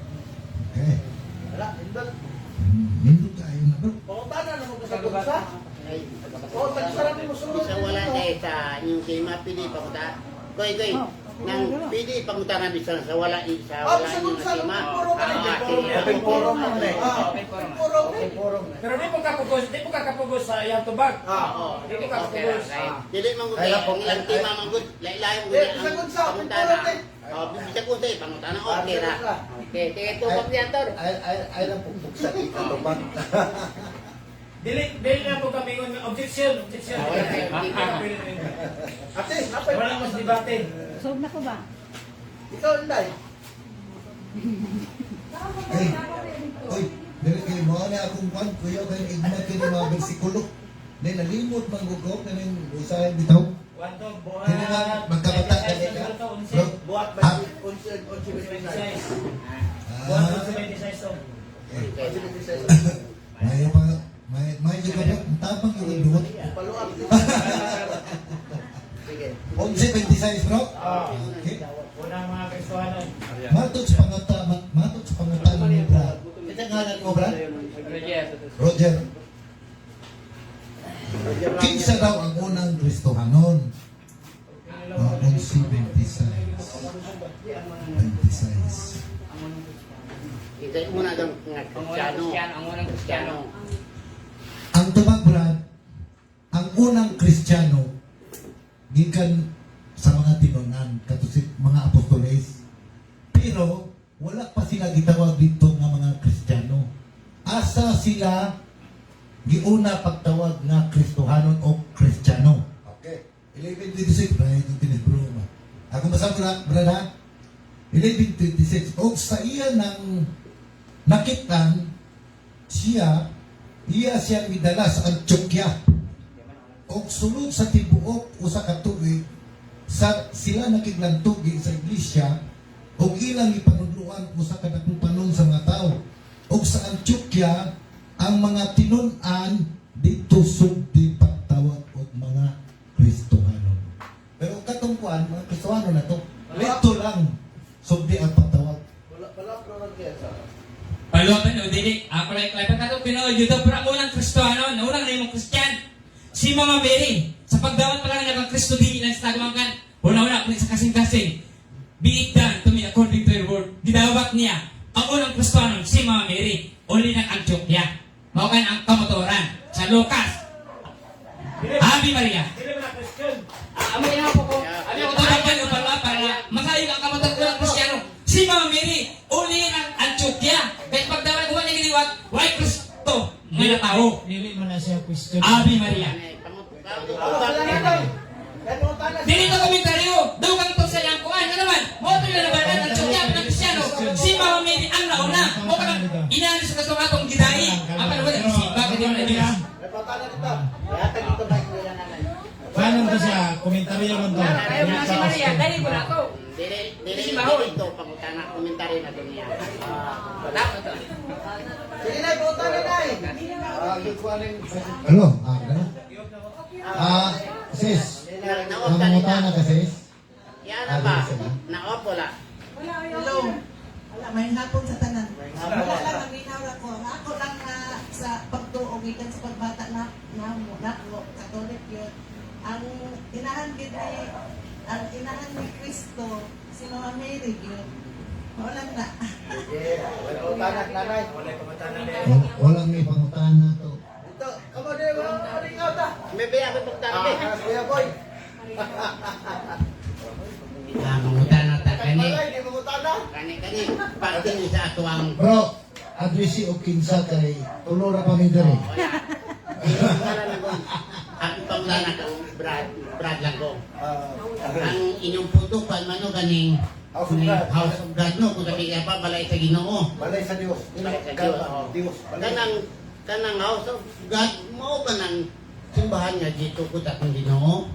Okay. Wala, indot. Hindi tayo na bro. Pangutanan na mo sa bulsa. Oh, tagsaran mo sunod. Isa wala na sa inyong tema, pili panguta. Koy, nang pili panguta na bisa sa wala isa wala yung tema. Open forum lang na Open forum. Pero di po kakapugos sa iyang tubag. Di po kakapugos. Dili manggut ang ilang tema manggut, lain-lain manggut ang panguta na. Bisa ko sa panguta na okay ra. Okay, ito pagdiator. Ay lang pupuk sa ikatubag. Dili na po kami ng objection. Ate, napay. Wala mas debate. Sob na ko ba? Ikaw, Inday. Ay, oy, dili kay mo na akong kwan kuya kay igmat kini mga bersikulo. Nay nalimot manggugok na ning usahay bitaw. Wantog, buhat. Kini nga magkabata ka nila. Bro, Buhat ha? ba? Unsi Buhat Ah, 26 to. May pa may juga ba tapang yung duwat. Paluap. Sige. 11:26 bro. Okay. Unang mga Kristohano. Matod sa pangatan ni Brad. Kita ngalan mo Brad? Roger. Kinsa daw ang unang Kristohanon? 11:26. 26. Ito yung una daw nga Kristiyano. Ang unang Kristiyano. Ang tubag Brad, ang unang Kristiyano gikan sa mga tinunan katusit mga apostoles. Pero wala pa sila gitawag dito nga mga Kristiyano. Asa sila giuna pagtawag nga Kristohanon o Kristiyano. Okay. 11:26 right yung tinibro. Ako masabi na, Brad ha? 11:26. O sa iya nang nakitan siya siyang idala sa Antioquia. O sunod sa tibuok o sa katuig, sila nakiglantugi sa iglesia o ilang ipanudluan o sa kadakong panon sa mga tao. O sa Antioquia, ang mga tinunan dito sugdi pagtawag o mga Kristohanon. Pero katong kuan, mga Kristohanon na to, dito lang sugdi ang pagtawag. Wala pro kaya sa. Paluotan o dili. Ako lang klapa ka ito. Pinoy, yun pero ang unang Kristohano, na unang na yung Kristiyan. Si Mama Mary, sa pagdawat pa lang ng Kristo, di lang sa tagamakan. Una-una, kung sa kasing-kasing, be it done to me according to your word. Gidawat niya, ang unang Kristohano, si Mama Mary, uli ng Antioquia. Maukan ang kamotoran sa Lucas. Ave Maria. Dili man Christian. Amo ina po ko. Ano ko tawagan yung para masayog ang kamotoran ng Kristiyano. Si Mama Mary, uli ng Antioquia. Kaya pagdawat ko ni giliwat, why Kristo? May tao. Dili man na siya question. Ave Maria. Dili to komentaryo. Dugang to sa iyang kuhan. Ano naman? Moto yung nabanan ng Antioquia ng Kristiyano. Si Mama Mary ang nauna. O ka inalis sa katong gidai. Ang panawan ng si bakit yung nalilis. Repotana dito. Yata dito ba yung nanay? Paano to siya? Komentaryo man to. Ayaw na si Maria. Dali ko na to. Dili ito pangutana komentary na dunia. Sige na, repotana na eh. Ano? Sis. Namangutana ka sis? Yan na ba? Naop wala. Hello. Wala, may hapon sa tanan. Wala lang, naminaw lang ko. Ako lang na sa pagtuog, ikan sa pagbata na Katolik yun. Ang inahan ni Cristo, si Mama Mary yun. Wala na. Repotana nanay. Walang may pangutana to. Ito, kamo din mo ringaw ta. Maybe ako pagtabi. Kuya boy. Mangutana ta kani. Wala di mangutana. Kani pati ni sa ato ang Bro, adresi o kinsa kay tulora pa mi diri. ang pangutana ka Brad lang ko. Ang inyong puto pa mano ganing House of God. House of God no kung sabi pa balay sa Ginoo. Balay sa Dios. Balay sa Dios. Dios. Kanang House of God mao ba nang simbahan nga dito ko ta kung Ginoo.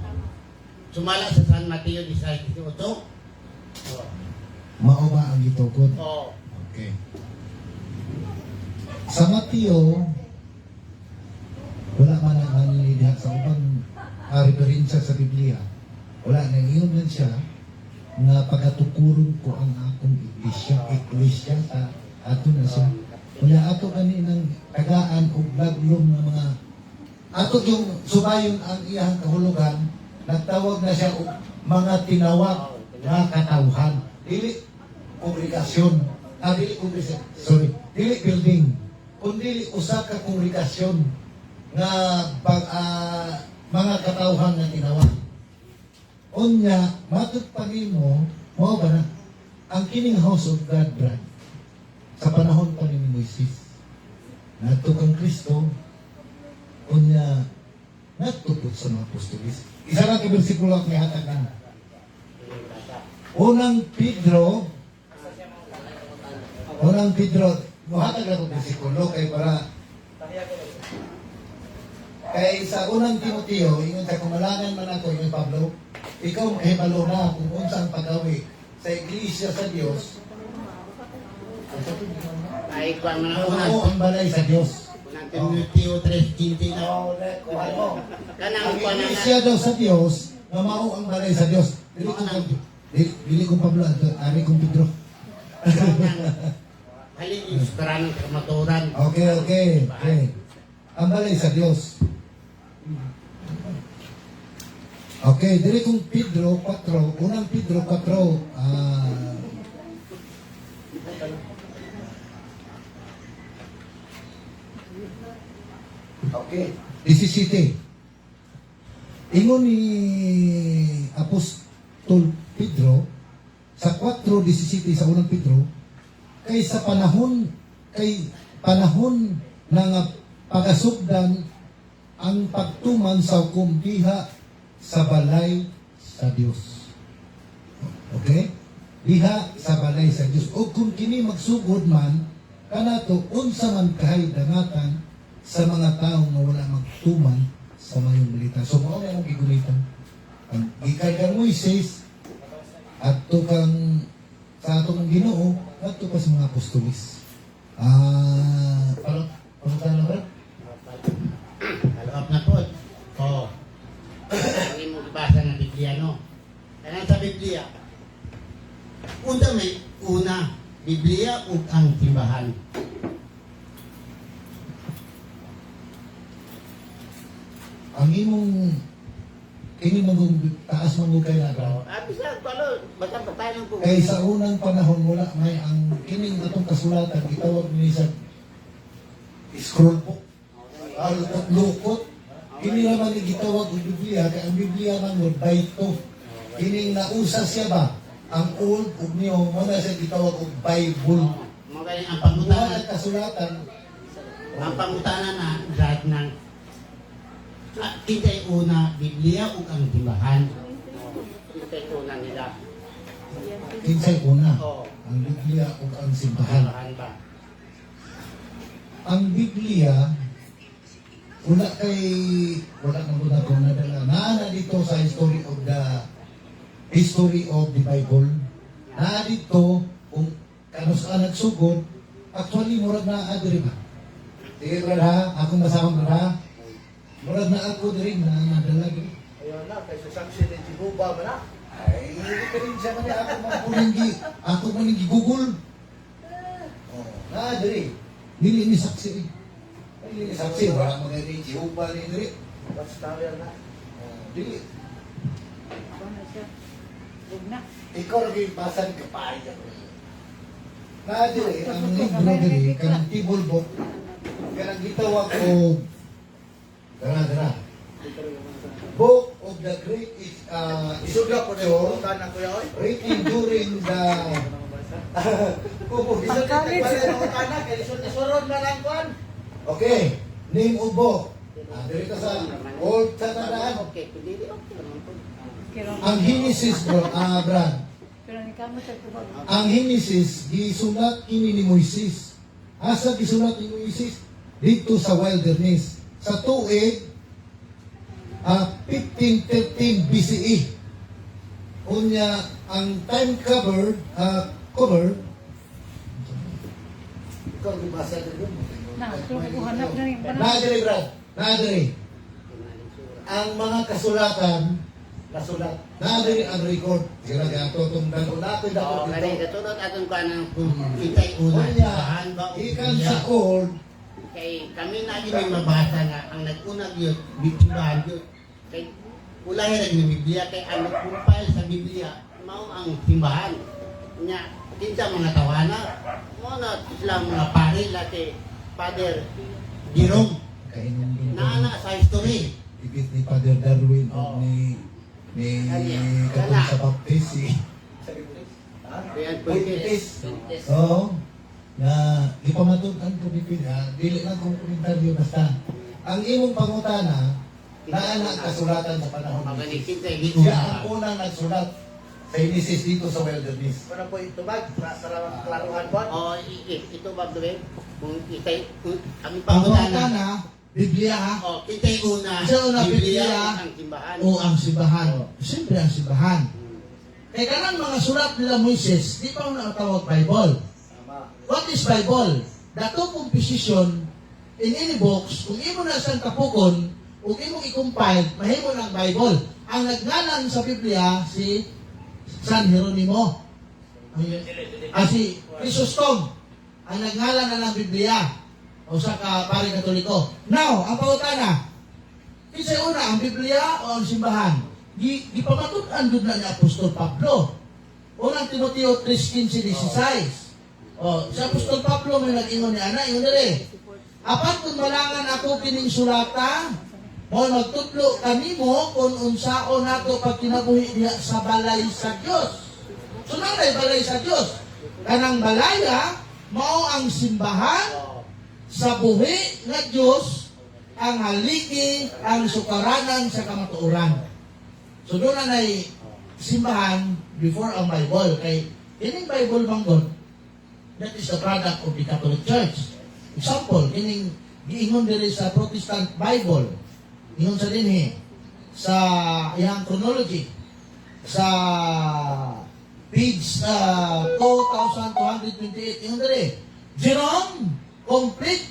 Sumala sa San Mateo 16:8. Mao ba ang gitukod? Oh. Okay. Sa Mateo, wala man ang diha sa ubang referensya sa Biblia. Wala na iyon lang siya nga pagatukuron ko ang akong iglesia sa ato na siya. Kaya ato kani ng tagaan o blaglom ng mga ato yung subayon ang iyang kahulugan, nagtawag na siya og mga tinawag na katawhan. Dili kongregasyon. Dili building. Kundi usa ka kongregasyon nga mga katawhan na tinawag. Unya, matut panimo, mao ba na ang kining House of God, Brad, sa panahon pa ni Moises, nato kang Kristo, unya, natupot sa mga apostolis. Isa lang ang bersikulo ang ihatag na. Unang Pedro, Unang Pedro, muhatag ako ng sikulo kay para kay sa unang Timoteo, ingon sa kumalangan man ako, yung Pablo, ikaw mahibalo na kung unsang pagawi sa iglesia sa Dios. Ay, kung mga una. Mao ang balay sa Dios. Unang Timoteo 3:15 na. Kanang Ang kuan na. iglesia daw sa Dios, na mao ang balay sa Dios. Dili kong Pablo, ari kong Pedro. Halin yung karanang kamaturan. Okay. Ang balay sa Dios. Okay, dili kong Pedro 4, unang Pedro 4, okay, 17. Ingon ni Apostol Pedro sa 4:17 sa unang Pedro, kay panahon ng pagasugdan ang pagtuman sa hukom diha sa balay sa Dios. Okay? Diha sa balay sa Dios. O kung kini magsugod man, kanato unsa man kahay dangatan sa mga tao nga wala magtuman sa mayong balita. So, mao na ang gigulitan. Ang gikan kang Moises at kang sa atong Ginoo at pa sa mga apostolis. Palutan na ba? Kalap na po. Oo. Hindi mo ibasa ng Biblia, no? Kaya sa Biblia, una, Biblia ug ang simbahan. Ang imong kini taas manggugay na ba? Bisa, palo, basta tayo ng Kay sa unang panahon wala may ang kining atong kasulatan gitawag ni sa scroll book. Lukot. Kini naman ni gitawag og Biblia kay ang Biblia man bayto. Kining nausa siya ba? Ang old ug new mo na siya gitawag og Bible. Magaling ang Wala pangutanan. kasulatan. Ang pangutanan na lahat ng kintay una, Biblia ug ang simbahan. Kintay una nila. Kinsay una. Oo. Ang Biblia ug ang simbahan. Simbahan ba? Ang Biblia wala nang una kung nadala. Naana dito sa history of the Bible. Naa dito kung kanus ka nagsugod, actually murag na adiri ba? Sige brad ha, akong masama brad ha. Murag na ako diri na nadala diri. Ayun na, kay sasaksi ni Jehovah ba na? Ay, hindi ka rin siya man ako maninggi Google. Oh, naa diri. Dili ni saksi rin. Dili ni saksi wala magaling Jehovah ni diri. Basta yan na. Dili. Bugna. Ikaw lagi basan ka pa. Nadiri, ang libro diri, kanang table book, kanang gitawag o dara. Book of the Great Isuga ko na yung Scripture na kuya oy. written during the Isod na tagpala ng utana, kaya isod na surod na lang kuan. Okay, name of book. Diri ka sa Old Testament. Okay, pwede okay naman po. Ang Genesis, Brad. Pero ni kamo sa tubag. Ang Genesis, gisulat kini ni Moises. Asa gisulat ni Moises? Dito sa wilderness. Sa tuig, 1513 BCE. Unya, ang time cover, ikaw gibasa dito. Na, so ko hanap na yung panahon. Nadiri, Brad. Nadiri. Ang mga kasulatan, nasulat. Nadiri ang record. Sila gato itong dalo natin Oo, dapat kani dito. katulad atong kuan ng kintay una, Unya, simbahan ba o ikan Biblia? sa old, Kay kami na din may mabasa nga ang nag-unag yun, simbahan yun. Kay ulahin na yung Biblia, kay ang nag-compile sa Biblia, mao ang simbahan. Nya, kinsa mga tawana, mo na sila mga pari, lati, Father Jerome, kainom din. naana sa history. Ibit ni Father Darwin o Oo. ni Kanya. Katong sa Baptist Kaya Baptist. Oo. Na ipamatutan ko ni Pina, dili lang kong komentaryo basta. Ang imong pangutana, naana kasulatan sa panahon Mga ni Jesus. kinsa hindi Siya ang unang nagsulat. Sa inisis dito sa wilderness. Ano po ito ba? Para klaruhan po? O, ito ba, Dwayne? Kung itay, kami Ang pangutana. pangutana, Biblia ha? O, kita'y una, Sa una, Biblia. ang simbahan. O ang simbahan. Siyempre ang simbahan. Kaya kanang mga sulat nila Moises, di pa mo nakatawag Bible. What is Bible? The two composition in any books, kung imo na siyang kapukon, kung imo i-compile, mahimo ng Bible. Ang nagngalan sa Biblia, si San Jeronimo. Si Chrysostom. Ang nagngalan na ng Biblia. O sa pare Katoliko. Now, ang pangutana, kasi una, ang Biblia o ang simbahan? Gipamatutan doon na ni Apostol Pablo. Unang Timoteo 3:15-16. O, si Apostol Pablo may nag-ingon ni Ana, yun rin. Apat kung malangan ako kining sulata, mo magtutlo kanimo kung unsao nato pag kinabuhi diha sa balay sa Dios. So nanay balay sa Dios. Kanang balaya mao ang simbahan sa buhi nga Dios, ang haligi, ang sukaranan sa kamatuoran. So doon na simbahan before ang Bible. Kay kining Bible manggon, that is the product of the Catholic Church. Example, kining giingon diri sa Protestant Bible. Ingon sa dinhi sa iyang chronology sa page 2228 ingon diri Jerome complete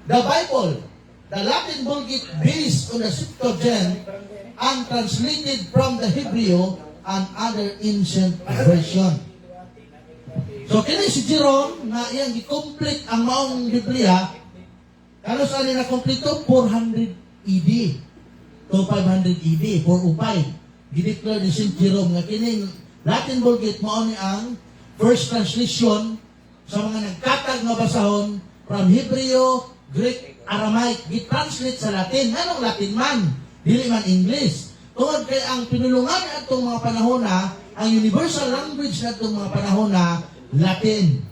the Bible, the Latin Vulgate based on the Septuagint and translated from the Hebrew and other ancient version. So kini si Jerome na iyang gi-complete ang maong Biblia. Kano sa nila kompleto 400 ED to 500 ED, 405. Gideclare ni St. Jerome nga kining Latin Vulgate mao ni ang first translation sa mga nagkatag nga basahon from Hebrew, Greek, Aramaic, gi-translate sa Latin. Anong Latin man? Dili man English. Tungod kay ang pinulungan ni atong mga panahon na ang universal language na atong mga panahon na Latin.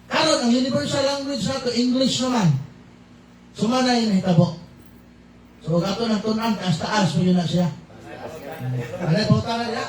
Karon ang universal language na to English naman. Sumanay na hitabo. So, gato ng tunan, taas-taas mo yun na siya. Ano po tala niya?